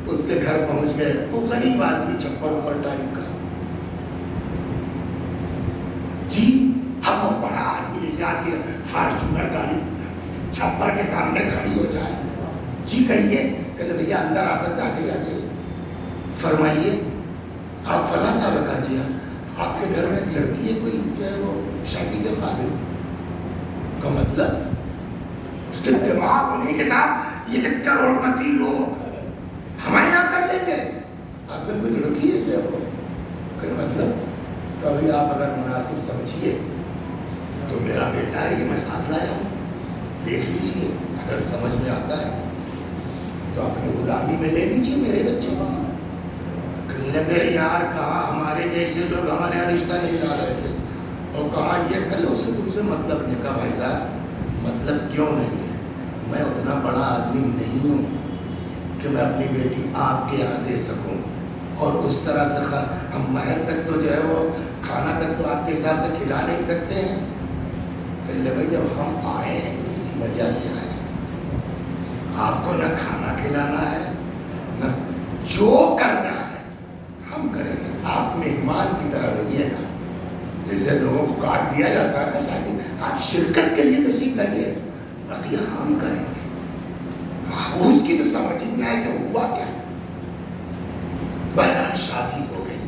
اس کے گھر پہنچ گئے. وہ غریب آدمی چھپر اوپر ٹائپ کا جی. اب وہ بڑا آدمی جیسے آج کی فارچونر گاڑی چھپر کے سامنے کھڑی ہو جائے. جی کہیے کہ بھیا اندر آ سکتا ہے. آ جائیے. فرمائیے آپ فلاں صاحب کا جی آپ کے گھر میں ایک لڑکی ہے کوئی جو ہے وہ شادی کے قابل کا مطلب اس کے دماغ ہونے کے ساتھ یہ کروڑ پتی لوگ ہمارے یہاں کر لیں گے. آپ کے کوئی لڑکی ہے جو مطلب کبھی آپ اگر مناسب سمجھیے تو میرا بیٹا ہے کہ میں ساتھ لایا ہوں، دیکھ لیجیے اگر سمجھ میں آتا ہے تو اپنی غلامی میں لے لیجیے میرے بچے کو. لگے یار کہاں ہمارے جیسے لوگ ہمارے یہاں رشتہ نہیں لا رہے تھے اور کہا یہ کل اس سے تم سے مطلب نہیں. کہا بھائی صاحب مطلب کیوں نہیں ہے، میں اتنا بڑا آدمی نہیں ہوں کہ میں اپنی بیٹی آپ کے یہاں دے سکوں اور اس طرح سے ہم مہر تک تو جو ہے وہ کھانا تک تو آپ کے حساب سے کھلا نہیں سکتے ہیں. کہ لے بھائی جب ہم آئے ہیں تو کسی وجہ سے آئے ہیں، آپ کو نہ کھانا کھلانا ہے نہ جو کرنا ہے ہم کریں گے. آپ مہمان کی طرح رہیے گا، جیسے لوگوں کو کاٹ دیا جاتا ہے نا شادی، آپ شرکت کے لیے تشریف لائیے، باقی ہم کریں گے. اس کی تو سمجھ ہی نہیں آئے کہ ہوا کیا. بہرحال شادی ہو گئی.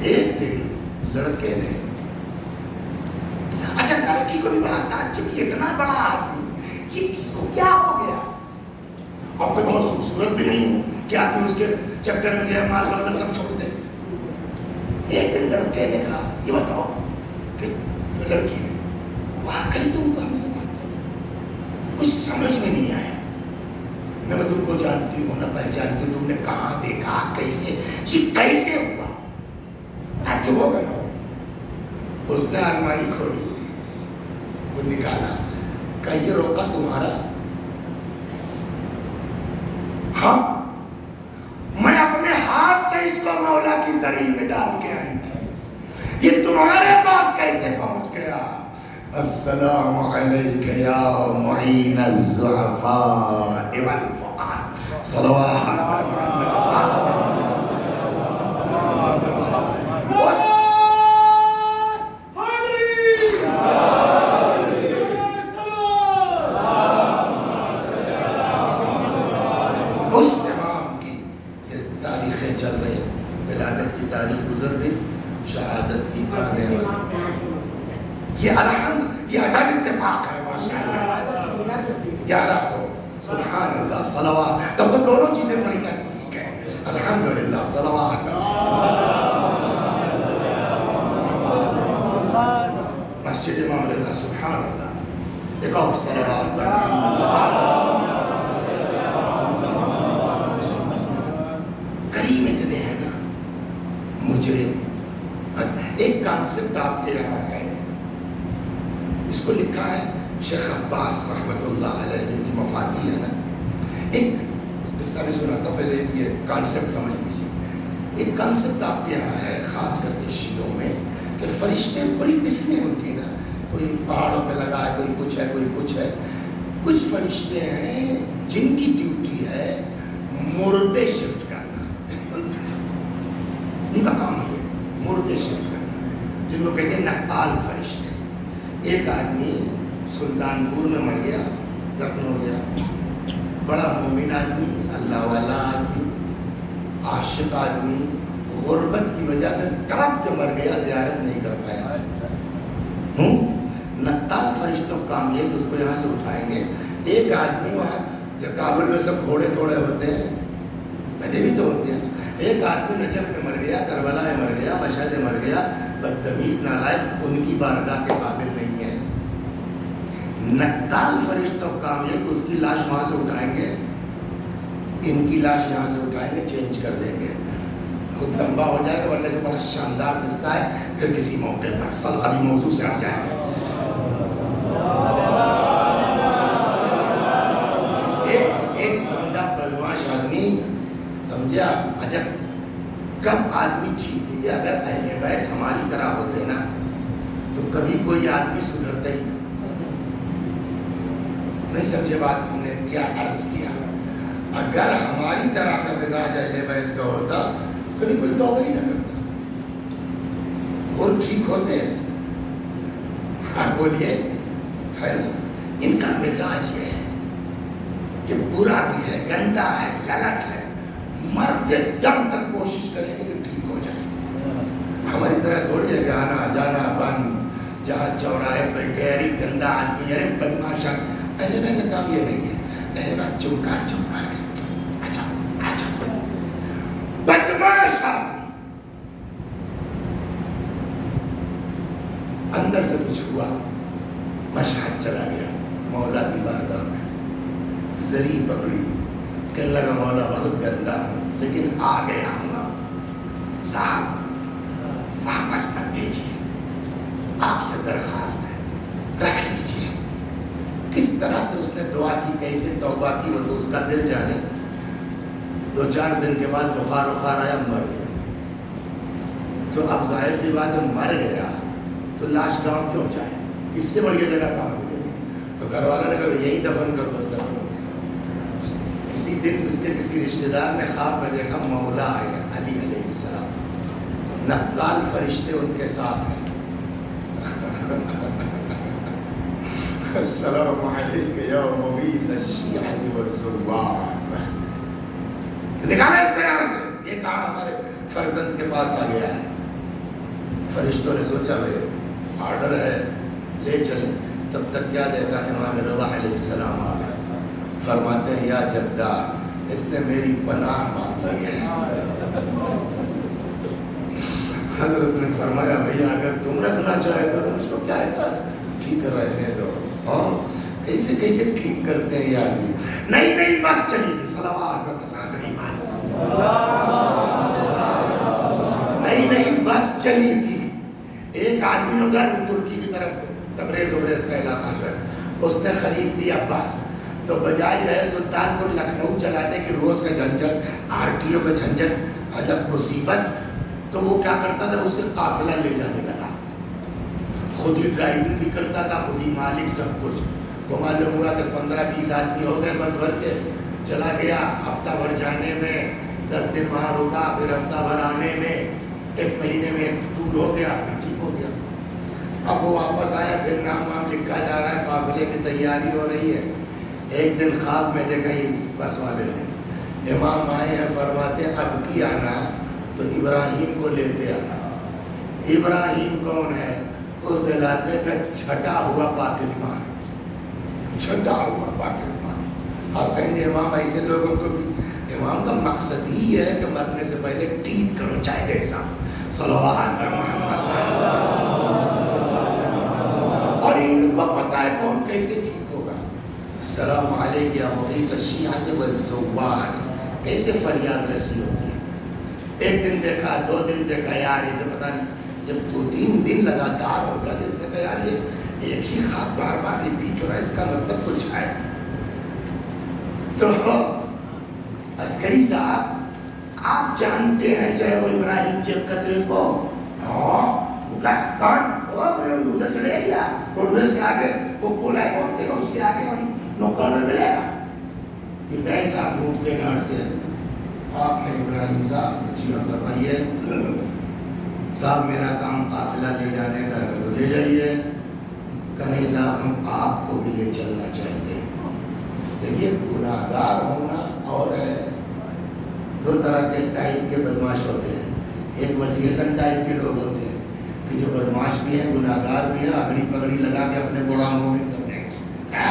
ایک دن لڑکے نے، اچھا لڑکی کو بھی بڑا تعجب، یہ اتنا بڑا آدمی یہ کس کو کیا ہو گیا. اب کوئی بہت خوبصورت بھی نہیں ہوں کہ آدمی اس کے چکر میں جو ہے مال دولت سب چھوڑ دے. ایک دن لڑکے نے کہا یہ بتاؤ کہ لڑکی نے واقعی تم کو ہم سے بات کرتے کچھ سمجھ میں نہیں آیا، نہ میں تم کو جانتی ہوں نہ پہچانتی ہوں، تم نے کہاں دیکھا کیسے یہ کیسے ہوا. تعجب ہو گیا. اس نے الماری کھولی، وہ نکالا، کہا یہ روکا تمہارا؟ ہاں میں اپنے ہاتھ سے اس کو مولا کی زری میں ڈال کے آئی تھی، یہ تمہارے پاس کیسے پہنچ گیا؟ السلام علیک یا معین الضعفاء والفقراء صلوات محمد. یہ الحمد یہ عجب اتفاق ہے ماشاءاللہ. 11 کو سبحان اللہ صلوات، تب تو دونوں چیزیں پڑھی جانی ٹھیک ہے. الحمدللہ صلوات. مسجد امام رضا سبحان اللہ. ایک اور صلوات پر کریم اتنے ہیں نا مجرم. ایک کانسیپٹ آپ کے یہاں ہے اس کو لکھا ہے شیخ عباس رحمۃ اللہ علیہ، جن کی مفادی ہے نا. ایک قصہ بھی سناتا ہوں، پہلے یہ کانسیپٹ سمجھ لیجیے. ایک کانسیپٹ آپ کے یہاں ہے خاص کر کے شیعوں میں کہ فرشتے بڑی قسمیں ان کی نا، کوئی پہاڑوں پہ لگا ہے، کوئی کچھ ہے، کوئی کچھ ہے. کچھ فرشتے ہیں جن کی ڈیوٹی ہے مردے شفٹ کرنا، ان کا کام ہے مردے شفٹ کرنا، جن کو کہتے ہیں نقال فرشتے. ایک آدمی سلطان پور میں مر گیا، دفن ہو گیا، بڑا مومن آدمی، اللہ والا آدمی، عاشق آدمی، غربت کی وجہ سے تڑپ کے مر گیا، زیارت نہیں کر پایا. نقال فرشتوں کا کام یہ کہ اس کو یہاں سے اٹھائیں گے. ایک آدمی وہاں جو کابل میں سب گھوڑے تھوڑے ہوتے ہیں، گدھے بھی تو ہوتے ہیں، ایک آدمی نجف میں مر گیا، کربلا میں مر گیا، مشہد میں مر گیا، بدتمیز نالائق، ان کی بارگاہ کے قابل نہیں ہے. نقال فرشتوں کا کام یہ کہ اس کی لاش وہاں سے اٹھائیں گے، ان کی لاش یہاں سے اٹھائیں گے، چینج کر دیں گے. خود لمبا ہو جائے گا، ورنہ سے بڑا شاندار قصہ ہے، پھر کسی موقع پر ابھی موضوع سے ہٹ جائیں گے. ایک بندہ بدماش آدمی، سمجھے آپ، عجب کب آدمی ٹھیک تھی کہ اگر اہل بیت ہماری طرح ہوتے نا تو کبھی کوئی آدمی سدھرتا ہی نہیں. سمجھے بات ہم نے کیا عرض کیا؟ اگر ہماری طرح کا مزاج اہل بیت کا ہوتا کبھی کوئی توبہ ہی نہ کرتا. اور ٹھیک ہوتے ہیں، آپ بولیے ہے نا. ان کا مزاج یہ ہے کہ برا بھی ہے، گندا ہے، غلط ہے، مرتے دم تک کوشش کریں گے کہ ٹھیک ہو جائے. ہماری طرح تھوڑی ہے کہ آنا جانا بند، جہاں چوراہے بیٹھے، ارے گندا آدمی، ارے بدماش آدمی. اہل بیت کا کام یہ نہیں ہے. اہل بیت چمکار چمکار کے بدماش آدمی اندر سے کچھ ہوا، مشہد چلا گیا، مولا کی بارگاہ میں زری پکڑی، کہنے لگا مولا بہت گندا ہوں لیکن آ گیا ہوں، صاحب واپس مت دیجیے، آپ سے درخواست ہے، رکھ لیجیے. کس طرح سے اس نے دعا کی، کیسے توبہ کی، وہ تو اس کا دل جانے. 2-4 دن کے بعد بخار آیا، مر گیا. تو اب ظاہر سی بات ہے، مر گیا تو لاش گاؤں کیوں جائے، اس سے بڑی جگہ کہاں ملے گی. تو گھر والوں نے کہا یہی دفن کر دو. دفن ہو گیا. کسی دن اس کے کسی رشتے دار نے خواب میں دیکھا مولا آئے علی علیہ السلام، نقال فرشتے ان کے ساتھ ہیں. السلام علیکم یا مغیث الشیعۃ والزوار. نکالا اس میں یہاں سے، یہ کہا ہمارے فرزند کے پاس آ گیا ہے. فرشتوں نے سوچا بھائی آرڈر ہے، لے چلیں. تب تک کیا دیکھا، امام رضا علیہ السلام آ گئے. فرماتے ہیں یا جدہ، اس نے میری پناہ مانگی ہے. حضرت نے فرمایا بھیا اگر تم رکھنا چاہے تو مجھ کو کیا اعتراض، ٹھیک رہنے دو. ہاں کیسے کیسے ٹھیک کرتے ہیں یہ آدمی. نہیں بس چلی تھی، صلوات کے ساتھ نہیں مان، نہیں بس چلی تھی. ایک آدمی نے ادھر ترکی کی طرف تبریز کا علاقہ جو ہے اس نے خرید لیا بس. تو بجائے جو ہے سلطان پور لکھنؤ چلانے کی روز کا جھنجھٹ، RTO کا جھنجھٹ، عجب مصیبت. تو وہ کیا کرتا تھا، اس سے قافلہ لے جانے لگا، خود ہی ڈرائیونگ بھی کرتا تھا، خود ہی مالک، سب کچھ. وہ معلوم ہوا 10-15-20 آدمی ہو گئے بس بھر کے. چلا گیا، ہفتہ بھر جانے میں، 10 دن وہاں رکا، پھر ہفتہ بھر آنے میں، 1 مہینے میں ٹور ہو گیا، ٹھیک ہو گیا. اب وہ واپس آیا، پھر نام لکھا جا رہا ہے، قافلے کی تیاری ہو رہی ہے. ایک دن خواب میں دیکھا یہ بس والے نے، امام آئے ہیں، فرماتے ہیں اب کی آنا تو ابراہیم کو لیتے آنا. ابراہیم کون ہے؟ اس علاقے کا چھٹا ہوا پاکٹ مار. آپ کہیں گے امام ایسے لوگوں کو بھی، امام کا مقصد ہی ہے کہ مرنے سے پہلے ٹھیک کرو چاہے جیسا. صلوات محمد. اور ان کو پتا ہے کون کیسے ٹھیک ہوگا. السلام علیکم یا مغیث الشیعۃ والزوار. کیسے فریاد رسی ہوتی ہے. 1 دن دیکھا، 2 دن دیکھا، یار اسے پتا نہیں. جب 2-3 دن لگاتار ہوتا ہے اس نے کہا یار ایک ہی خواب بار بار ریپیٹ ہو رہا ہے، اس کا مطلب کچھ ہے. تو عسکری صاحب آپ جانتے ہیں جو ہے وہ ابراہیم جب قطرے کو ادھر چلے گیا روڈوے سے آگے وہ پولا ہے پہنچتے گا، اس کے آگے وہی نوکر ملے گا. ابراہیم صاحب ڈھونڈتے ڈھانٹتے آپ ہیں ابراہیم صاحب؟ جی ہاں فرمائیے. صاحب میرا کام قافلہ لے جانے کا ہے. تو لے جائیے. کہ نہیں صاحب ہم آپ کو بھی لے چلنا چاہتے ہیں. دیکھیے گناہ گار ہونا اور ہے. دو طرح کے ٹائپ کے بدماش ہوتے ہیں. ایک وسیعسن ٹائپ کے لوگ ہوتے ہیں کہ جو بدماش بھی ہیں گناہ گار بھی ہیں، اگڑی پگڑی لگا کے اپنے گوڑا مومن سمجھیں گے.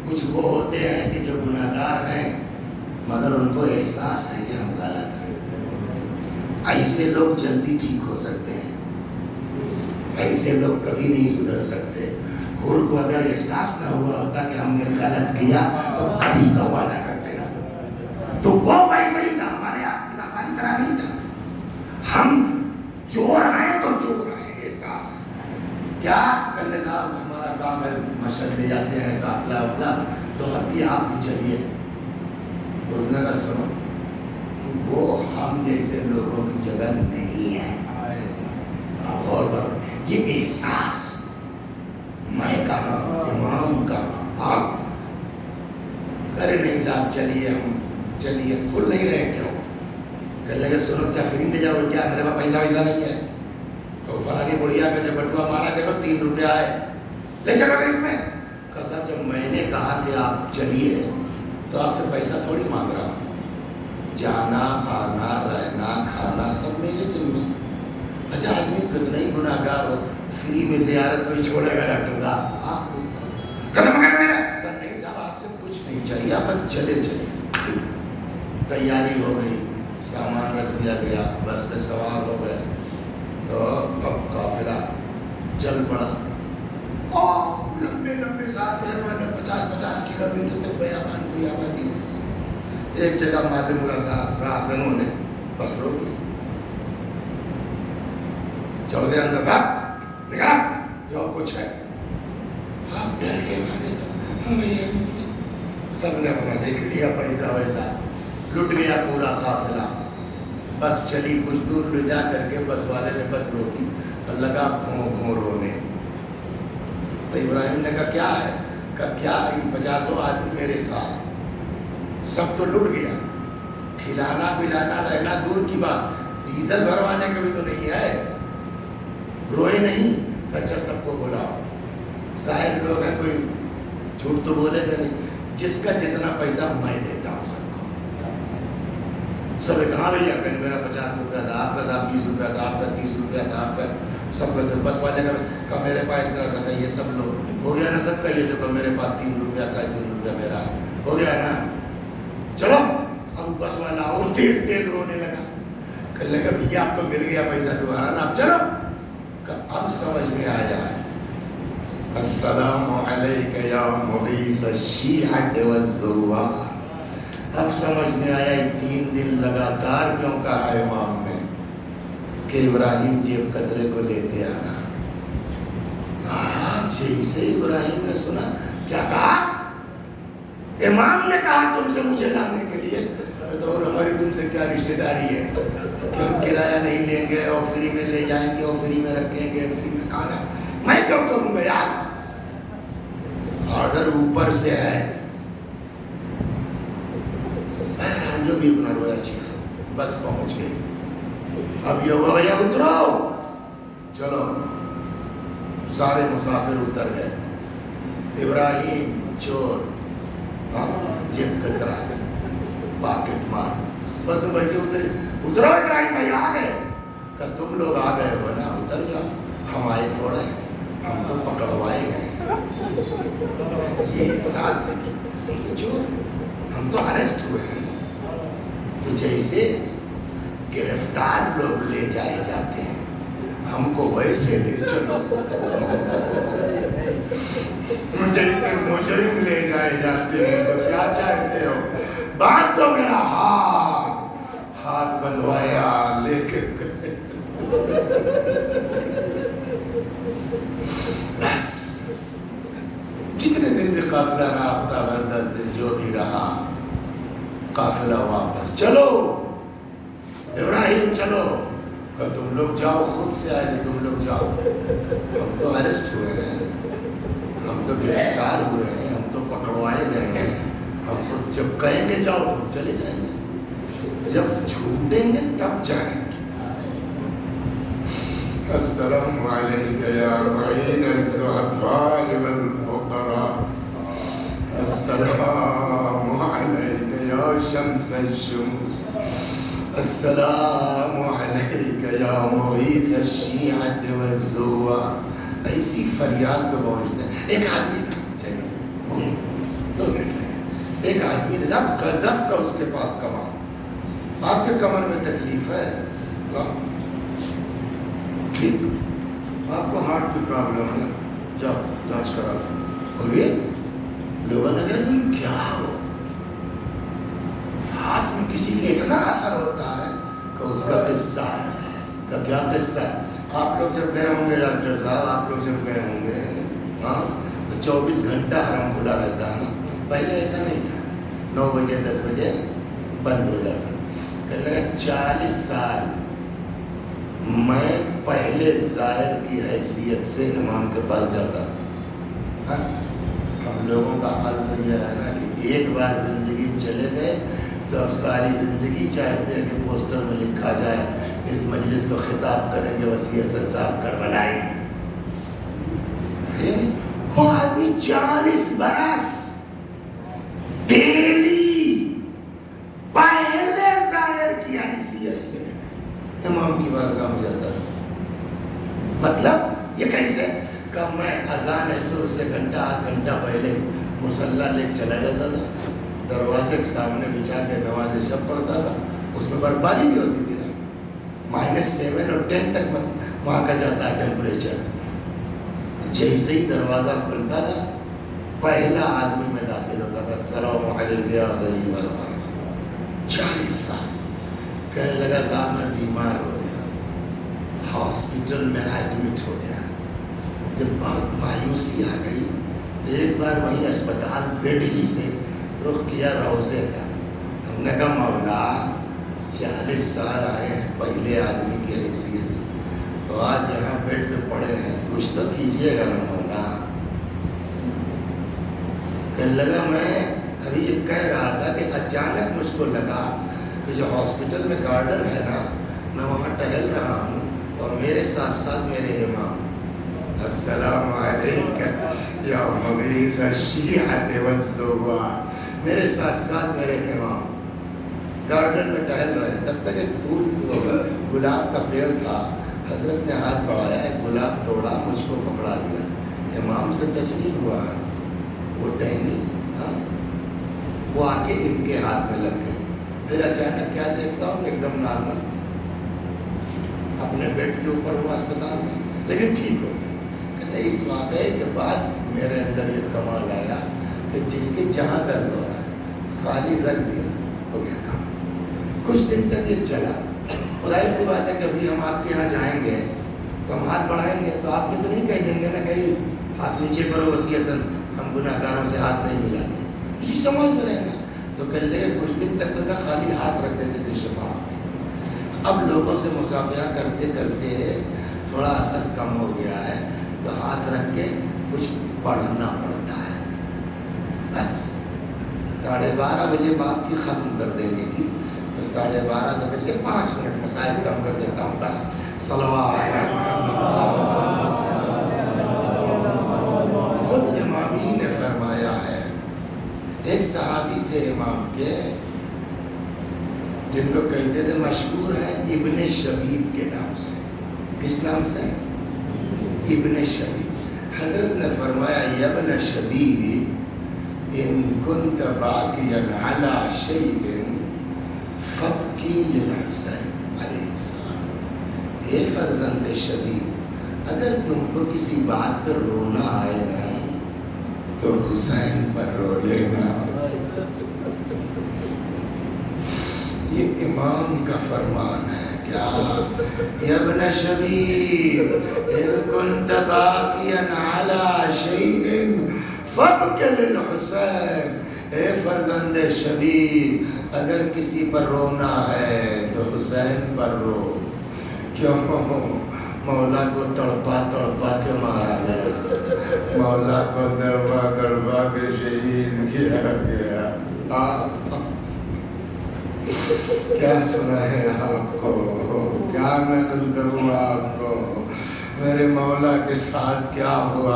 کچھ وہ ہوتے ہیں کہ جو گناہ گار ہیں مگر ان کو احساس ہے کہ ہم غلط ہیں. ایسے لوگ جلدی ٹھیک ہو سکتے ہیں، ایسے لوگ کبھی نہیں سدھر سکتے. حور کو اگر احساس نہ ہوا ہوتا کہ ہم نے غلط کیا تو کبھی توبہ نہ کرتے نا. تو وہ ویسے ہی تھا، ہمارے ہماری طرح نہیں تھا. ہم چور ہیں تو چور ہیں، احساس کیا کرنے صاحب ہمارا کام ہے مشہد لے جاتے ہیں قافلہ وافلہ، تو اب بھی آپ بھی چلیے. بولنے کا سنو، وہ ہم جیسے لوگوں کی جگہ نہیں ہے. اور یہ احساس میں کہاں امام کہاں آپ کرے نہیں صاحب چلیے ہم چلیے. کھل نہیں رہے کیوں؟ کہنے لگے سنو کیا فری میں جاؤ؟ کیا میرے پاس پیسہ ویسا نہیں ہے؟ تو فلانی بڑھیا کا جب بٹوا مارا دیکھو 3 روپیہ آئے لے چلو اس میں. کہ صاحب جب میں نے کہا کہ آپ چلیے تو آپ سے پیسہ تھوڑی مانگ رہا ہوں. جانا آنا رہنا کھانا سب میرے ذمہ. اچھا آدمی کتنا ہی گناہ گار ہو فری میں زیارت کوئی چھوڑے گا ڈاکٹر صاحب؟ نہیں صاحب آپ سے کچھ نہیں چاہیے، آپ چلے چلے. تیاری ہو گئی، سامان رکھ دیا گیا، بس پہ سوار ہو گئے. تو اب قافلہ چل پڑا. لمبے لمبے ساتھ 50-50 کلومیٹر تک بیابان کی آبادی میں. ایک جگہ معلوم ہوا صاحب راہزنوں نے بس روک لی. چڑھ دے اندر بھاگ نکلا جو کچھ ہے. آپ ڈر کے مارے سب نے اپنا دیکھ لیا پیسہ ویسا لٹ گیا پورا قافلہ. بس چلی کچھ دور لے جا کر کے بس والے نے بس روکی تو لگا بھوں بھوں رونے. تو ابراہیم نے کہا کیا ہے؟ کہا کیا 50 آدمی میرے ساتھ، سب تو لٹ گیا. کھلانا پلانا رہنا دور کی بات، ڈیزل بھروانے کا بھی تو نہیں ہے. روئے نہیں. اچھا سب کو بلاؤ. ظاہر لوگ ہیں کوئی جھوٹ تو بولے گا نہیں. جس کا جتنا پیسہ میں دیتا ہوں سب کو. سب کہاں بھیا کہ میرا 50 روپیہ تھا، آپ کا صاحب 20 روپیہ تھا، آپ کا 30 روپیہ تھا، آپ کا سب کا بس والے کا میرے پاس اتنا تھا. کہ یہ سب لوگ ہو گیا نا سب کا. یہ تو میرے پاس 3 روپیہ تھا، 3 روپیہ میرا ہو گیا نا. چلو اب بس والا اور تیز تیز رونے لگا. کہنے لگا بھیا اب تو مل گیا پیسہ دوبارہ نا، اب چلو. اب سمجھ میں آیا السلام علیک یا مغیث الشیعۃ والزوار. اب سمجھ میں آیا 3 دن لگاتار کیوں کہا ہے امام نے کہ ابراہیم جیب قطرے کو لیتے آنا. جیسے ابراہیم نے سنا کیا کہا؟ امام نے کہا تم سے مجھے لانے کے لیے. تو ہماری تم سے کیا رشتہ داری ہے کہ ہم کرایہ نہیں لیں گے اور فری میں لے جائیں گے اور فری میں رکھیں گے، فری میں کھانا میں کیوں کروں گا یار؟ آرڈر اوپر سے ہے. جو بھی اپنا رویا چیز بس پہنچ گئی. اب یہ ہوا بھیا اترو چلو. سارے مسافر اتر گئے. ابراہیم چور جیب کترا پاکٹ مار بس میں بیٹھے اترے. اترو ابراہیم بھائی آ گئے. کہ تم لوگ آ گئے ہو نا اتر جاؤ. ہم آئے تھوڑا ہے، ہم تو پکڑوائے گئے. یہ احساس دیکھیں چور ہم تو اریسٹ ہوئے ہیں. تو جیسے گرفتار لوگ لے جائے جاتے ہیں ہم کو ویسے لے چلو. جیسے مجرم لے جائے جاتے ہیں. تو کیا چاہتے ہو؟ بات تو میرا ہاتھ بندھوایا لے کے بس بس چلو ابراہیم چلو، کہ تم لوگ جاؤ، خود سے آئے تھے تم لوگ جاؤ، ہم تو اریسٹ ہوئے ہیں، ہم تو گرفتار ہوئے ہیں، ہم تو پکڑوائے گئے ہیں، ہم خود جب کہیں گے جاؤ تم چلے جائیں گے، جب چھوٹیں گے تب جائیں گے۔ السلام علیک یا معین الضعفاء والفقراء، السلام علیک یا شمس الشموس، السلام علیک یا مغیث الشیعۃ والزوار۔ ایسی فریاد کو پہنچتے ہیں۔ ایک آدمی تھا چائنا سے، 2 منٹ میں، ایک آدمی تھا صاحب غضب کا اس کے پاس کمر، آپ کے کمر میں تکلیف ہے ٹھیک، آپ کو ہارٹ کی پرابلم ہے، جاؤ جانچ کرا لو۔ اور یہ لوگوں نے کہا تم کیا ہو، ہاتھ میں کسی کے اتنا اثر ہوتا ہے کہ اس کا قصہ ہے۔ تو کیا قصہ ہے؟ آپ لوگ جب گئے ہوں گے ڈاکٹر صاحب، آپ لوگ جب گئے ہوں گے ہاں تو 24 گھنٹہ حرم کھلا رہتا ہے نا، پہلے ایسا نہیں تھا، 9 بجے 10 بجے بند ہو جاتا۔ کہنے لگا 40 سال میں پہلے زائر کی حیثیت سے امام کے پاس جاتا تھا۔ ہم لوگوں کا حال تو یہ ہے نا کہ ایک بار زندگی میں چلے گئے تو اب ساری زندگی چاہتے ہیں کہ پوسٹر میں لکھا جائے اس مجلس کو خطاب کریں گے وسیع حسن صاحب کربلائی۔ وہ آدمی 40 برس ڈیلی پہلے ظاہر کی حیثیت سے امام کی بارگاہ میں جاتا تھا۔ مطلب یہ کیسے؟ کہ میں اذان صبح سے گھنٹہ آدھ گھنٹہ پہلے مصلی لے کے چلا جاتا تھا، دروازے کے سامنے بچھا کے نماز شب پڑھتا تھا، اس میں برفباری بھی ہوتی تھی نا، -7 اور 10 تک وہاں کا جاتا ہے ٹیمپریچر۔ جیسے ہی دروازہ کھلتا تھا پہلا آدمی میں داخل ہوتا تھا، السلام علیکم یا غریب الغرب۔ 40 سال کہنے لگا صاحب میں بیمار ہو گیا، ہاسپٹل میں ایڈمٹ ہو گیا۔ جب بہت مایوسی آ گئی تو ایک بار وہیں اسپتال بیڈ ہی سے رخ کیا روضے کا۔ ہم نے کہا مولا 40 سال آئے ہیں پہلے آدمی کی حیثیت سے، تو آج یہاں بیڈ پہ پڑے ہیں، کچھ تو کیجیے گا نا مولا۔ کہنے لگا میں ابھی یہ کہہ رہا تھا کہ اچانک مجھ کو لگا کہ جو ہاسپٹل میں گارڈن ہے نا، میں وہاں ٹہل رہا ہوں اور میرے ساتھ ساتھ میرے امام، السلام علیکم یا مغیث الشیعۃ والزوار، میرے ساتھ ساتھ میرے امام گارڈن میں ٹہل رہے ہیں۔ تب تک ایک پھول گلاب کا پیڑ تھا، حضرت نے ہاتھ بڑھایا، ایک گلاب توڑا، مجھ کو پکڑا دیا، امام سے ٹچ نہیں ہوا ہے، وہ ٹہنی وہ آ کے ان کے ہاتھ میں لگ گئی۔ پھر اچانک کیا دیکھتا ہوں کہ ایک دم نارمل اپنے بیڈ کے اوپر ہوا اسپتال میں، لیکن ٹھیک ہو گیا۔ کہ اس واقعے کے بعد میرے اندر یہ کمال آیا کہ جس کے جہاں درد ہو رہا ہے خالی رکھ دیا ہو گیا کام۔ کچھ دن تک یہ چلا، ظاہر سی بات ہے کہ ابھی ہم آپ کے یہاں جائیں گے تو ہم ہاتھ بڑھائیں گے تو آپ یہ تو نہیں کہہ دیں گے نا کہیں ہاتھ نیچے کرو وسیع حسن، ہم گناہ گاروں سے ہاتھ نہیں ملاتے، اسی سمجھ میں رہنا۔ تو کہہ لے کچھ دن تک تو خالی ہاتھ رکھ دیتے تھے شفا۔ اب لوگوں سے مصافحہ کرتے کرتے تھوڑا اثر کم ہو گیا ہے تو ہاتھ رکھ کے کچھ پڑھنا پڑتا ہے۔ بس 12:30 بجے بات تھی ختم کر دینے کی، تو 12:30 بج کے 5 منٹ مسائل کم کر دیتا ہوں۔ بس صلوات خود امامی نے فرمایا ہے، ایک صحابی تھے امام کے جن کو کہتے تھے، مشہور ہے ابن شبیب کے نام سے۔ کس نام سے؟ ابن شبیب۔ حضرت نے فرمایا، یا ابن شبیب ان کنت باقیا علی شیء فابکی للحسین علیہ السلام۔ اے فرزند شبیب، اگر تم کو کسی بات پر رونا آئے نا تو حسین پر رو لینا۔ یہ امام کا فرمان ہے۔ کیا؟ یا ابن شبیب ان کنت باقیا علی شیء فابک للحسین۔ اے فرزند شبیب، اگر کسی پر رونا ہے تو حسین پر رو، کیوں مولا کو تڑپا تڑپا کے مارا گیا، مولا کو دڑبا دڑبا کے شہید کیا گیا۔ کیا سنائے آپ کو، کیا نقل کروں آپ کو، میرے مولا کے ساتھ کیا ہوا،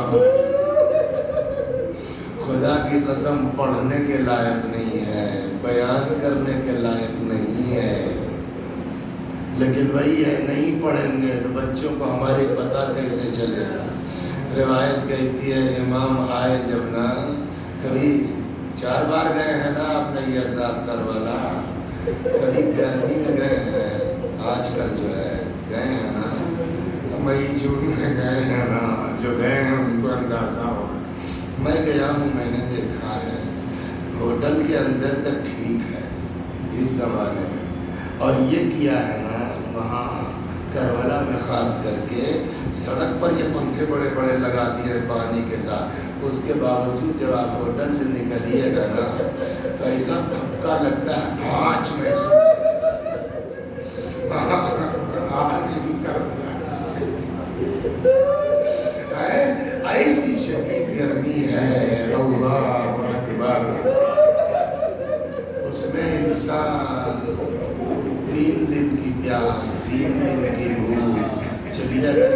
خدا کی قسم پڑھنے کے لائق نہیں ہے، بیان کرنے کے لائق نہیں ہے، لیکن وہی ہے، نہیں پڑھیں گے تو بچوں کو ہماری پتہ کیسے چلے گا۔ روایت کہتی ہے امام آئے جب نا، کبھی 4 بار گئے ہیں نا آپ نیّر صاحب کربلا، کبھی گرمی میں گئے ہیں، آج کل جو ہے گئے ہیں نا مئی جون میں گئے ہیں نا، جو گئے ہیں ان کو اندازہ ہو۔ میں گیا ہوں، میں نے دیکھا ہے ہوٹل کے اندر تک ٹھیک ہے اس زمانے میں، اور یہ کیا ہے نا وہاں کربلا میں خاص کر کے سڑک پر یہ پنکھے بڑے بڑے لگا دیے پانی کے ساتھ، اس کے باوجود جب آپ ہوٹل سے نکلیے گا نا تو ایسا دھکا لگتا ہے، آنچ محسوس ایسی شدید گرمی ہے، اللہ اکبر، اس میں انسان 3 دن کی پیاس، 3 دن کی بھوک، چلیے اگر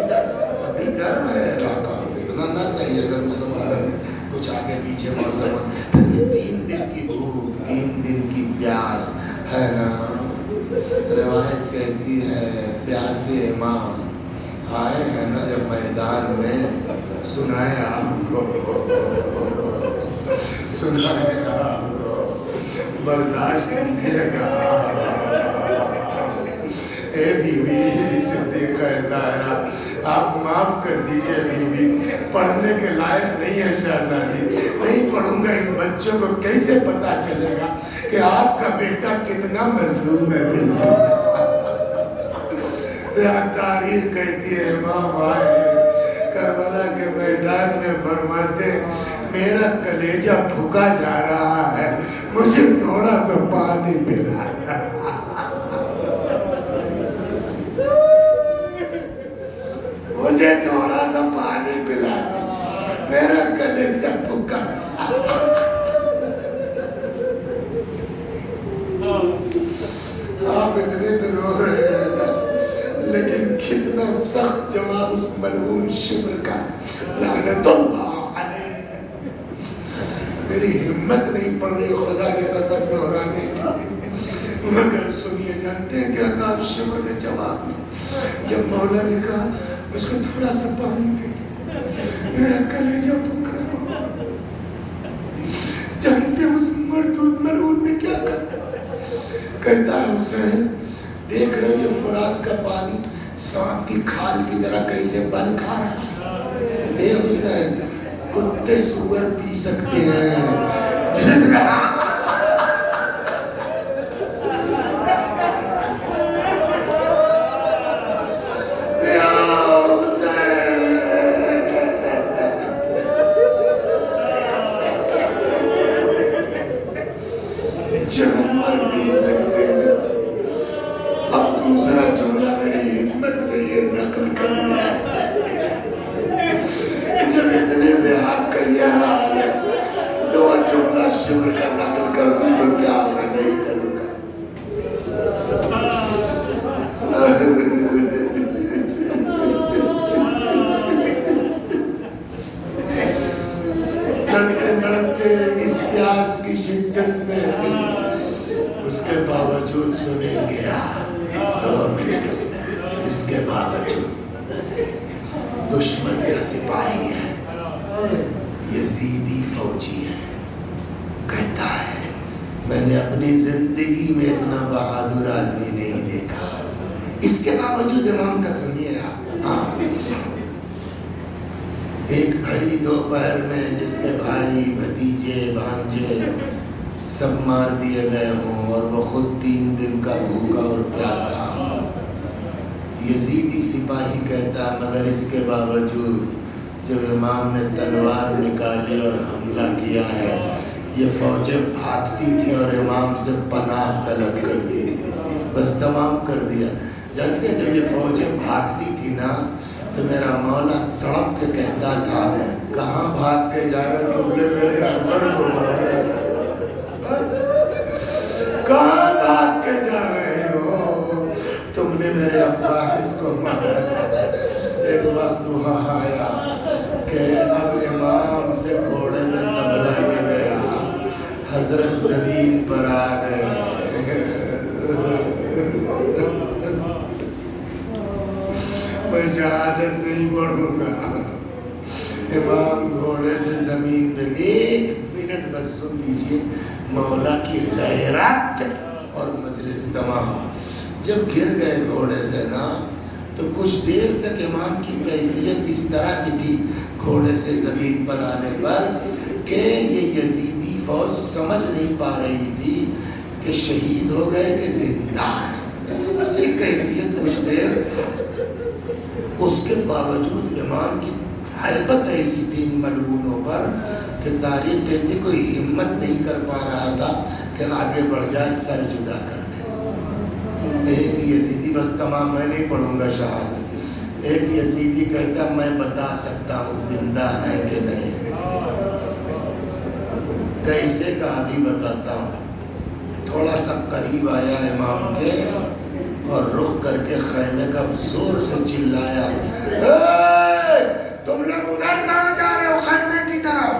تب بھی گرم ہے علاقہ، اتنا نہ صحیح اگر اس زمانے میں کچھ آگے پیچھے موسم، پھر بھی 3 دن کی بھوک، 3 دن کی پیاس ہے نا۔ روایت کہتی ہے پیاسے امام آئے ہیں نا جب میدان میں، سنائے آپ کو، سنائے آپ کو، برداشت کیجیے گا۔ اے بیوی صدیقہ طاہرہ، آپ معاف کر دیجئے بیوی، پڑھنے کے لائق نہیں ہے شہزادی، نہیں پڑھوں گا، ان بچوں کو کیسے پتا چلے گا کہ آپ کا بیٹا کتنا مظلوم ہے۔ بالکل تاریخ کہتی ہے امام آئے کربلا کے میدان میں فرماتے میرا کلیجہ پھکا جا رہا ہے، مجھے تھوڑا سا پانی پلا، مجھے تھوڑا سا پانی پلا دو، میرا کلیجہ پھکا جا رہا ہے۔ آپ اتنے میں رو رہے ہیں لیکن کتنا سخت جواب اس ملعون شمر کا، لعنت اللہ علیہ۔ میری ہمت نہیں پڑ رہی خدا کی قسم دہرانے کی، مگر سنیے، جانتے ہیں کیا کہا شمر نے جواب میں؟ جب مولا نے کہا اس کو تھوڑا سا پانی دے دو، میرا کلیجہ پھک رہا، جانتے ہیں اس مردود ملعون نے کیا کہا؟ کہتا ہے حسین دیکھ رہے یہ فرات کا پانی سانپ کی کھال کی طرح کیسے بن کھا رہا ہے، اے حسین کتے سور پی سکتے ہیں، جانور پی سکتے ہیں۔ اب دوسرا جملہ میری ہمت نہیں ہے نقل کرنا، جب اتنے میں آپ کا یہ حال ہے تو وہ جملہ شمر کا نقل کر دوں تو کیا میں نہیں کروں گا۔ لڑتے لڑتے اس پیاس کی شدت میں اس کے باوجود سنیں گے 2 منٹ، اس کے باوجود دشمن کا سپاہی ہے، یزیدی فوجی ہے، کہتا ہے میں نے اپنی زندگی میں اتنا بہادر آدمی نہیں دیکھا، اس کے باوجود امام کا سنیے آپ، ایک بھری دوپہر میں جس کے بھائی بھتیجے بھانجے سب مار دیے گئے ہوں اور وہ خود 3 دن کا بھوکا اور پیاسا، یزیدی سپاہی کہتا مگر اس کے باوجود جب امام نے تلوار نکالی اور حملہ کیا ہے یہ فوجیں بھاگتی تھی اور امام سے پناہ طلب کرتی، بس تمام کر دیا۔ جانتے ہیں جب یہ فوجیں بھاگتی تھی نا تو میرا مولا تڑپ کے کہتا تھا کہاں بھاگ کے جا رہے تم نے میرے اکبر کو مارا، کہاں بھاگ کے جا رہے ہو تم نے میرے عباس کو مارا۔ ایک وقت وہاں آیا کہ اب امام سے گھوڑے میں سنبھالنے گیا، حضرت زمین پر آ گئے، میں شہادت نہیں پڑھوں گا۔ امام گھوڑے سے زمین پہ، ایک منٹ بس سن لیجئے مولا کی غیرت اور مجلس تمام۔ جب گر گئے گھوڑے سے نا تو کچھ دیر تک امام کی کیفیت اس طرح کی تھی گھوڑے سے زمین پر آنے پر کہ یہ یزیدی فوج سمجھ نہیں پا رہی تھی کہ شہید ہو گئے کہ زندہ ہیں، یہ کیفیت کچھ دیر۔ اس کے باوجود امام کی ہیبت ایسی تھی ان ملعونوں پر کہ تاریخ کہتی کوئی ہمت نہیں کر پا رہا تھا کہ آگے بڑھ جائے سر جدا کرنے۔ ایک یزیدی، بس تمام میں نہیں پڑھوں گا شہادت، ایک یزیدی کہتا میں بتا سکتا ہوں زندہ ہے کہ نہیں۔ کیسے کہا بھی بتاتا ہوں۔ تھوڑا سا قریب آیا امام کے اور رخ کر کے خیمے کا زور سے چلایا، اے تم لوگ ادھر کہاں جا رہے ہو خیمے کی طرف؟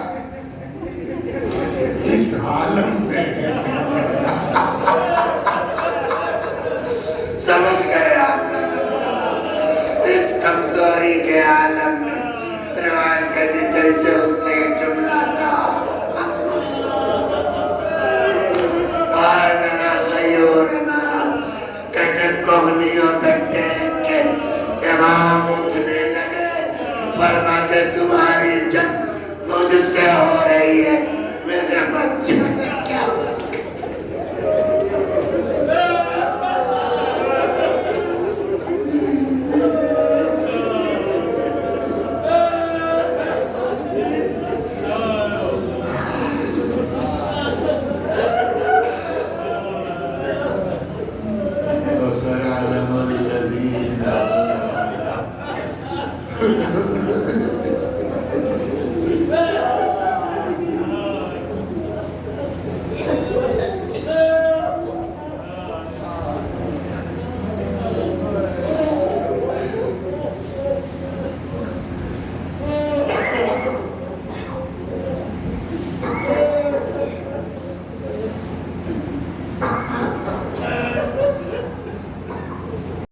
اس عالم میں سمجھ گئے آپ نے اس کمزوری کے عالم میں روایت کہتی جیسے اس نے یہ جملہ کہا، آئے میرا غیور امام، کہتے کوہنیوں پہ ٹیک کے امام اٹھنے لگے، فرماتے تمہاری جنگ مجھ سے ہو رہی ہے، میرے بچوں نے کیا سيعلم الذين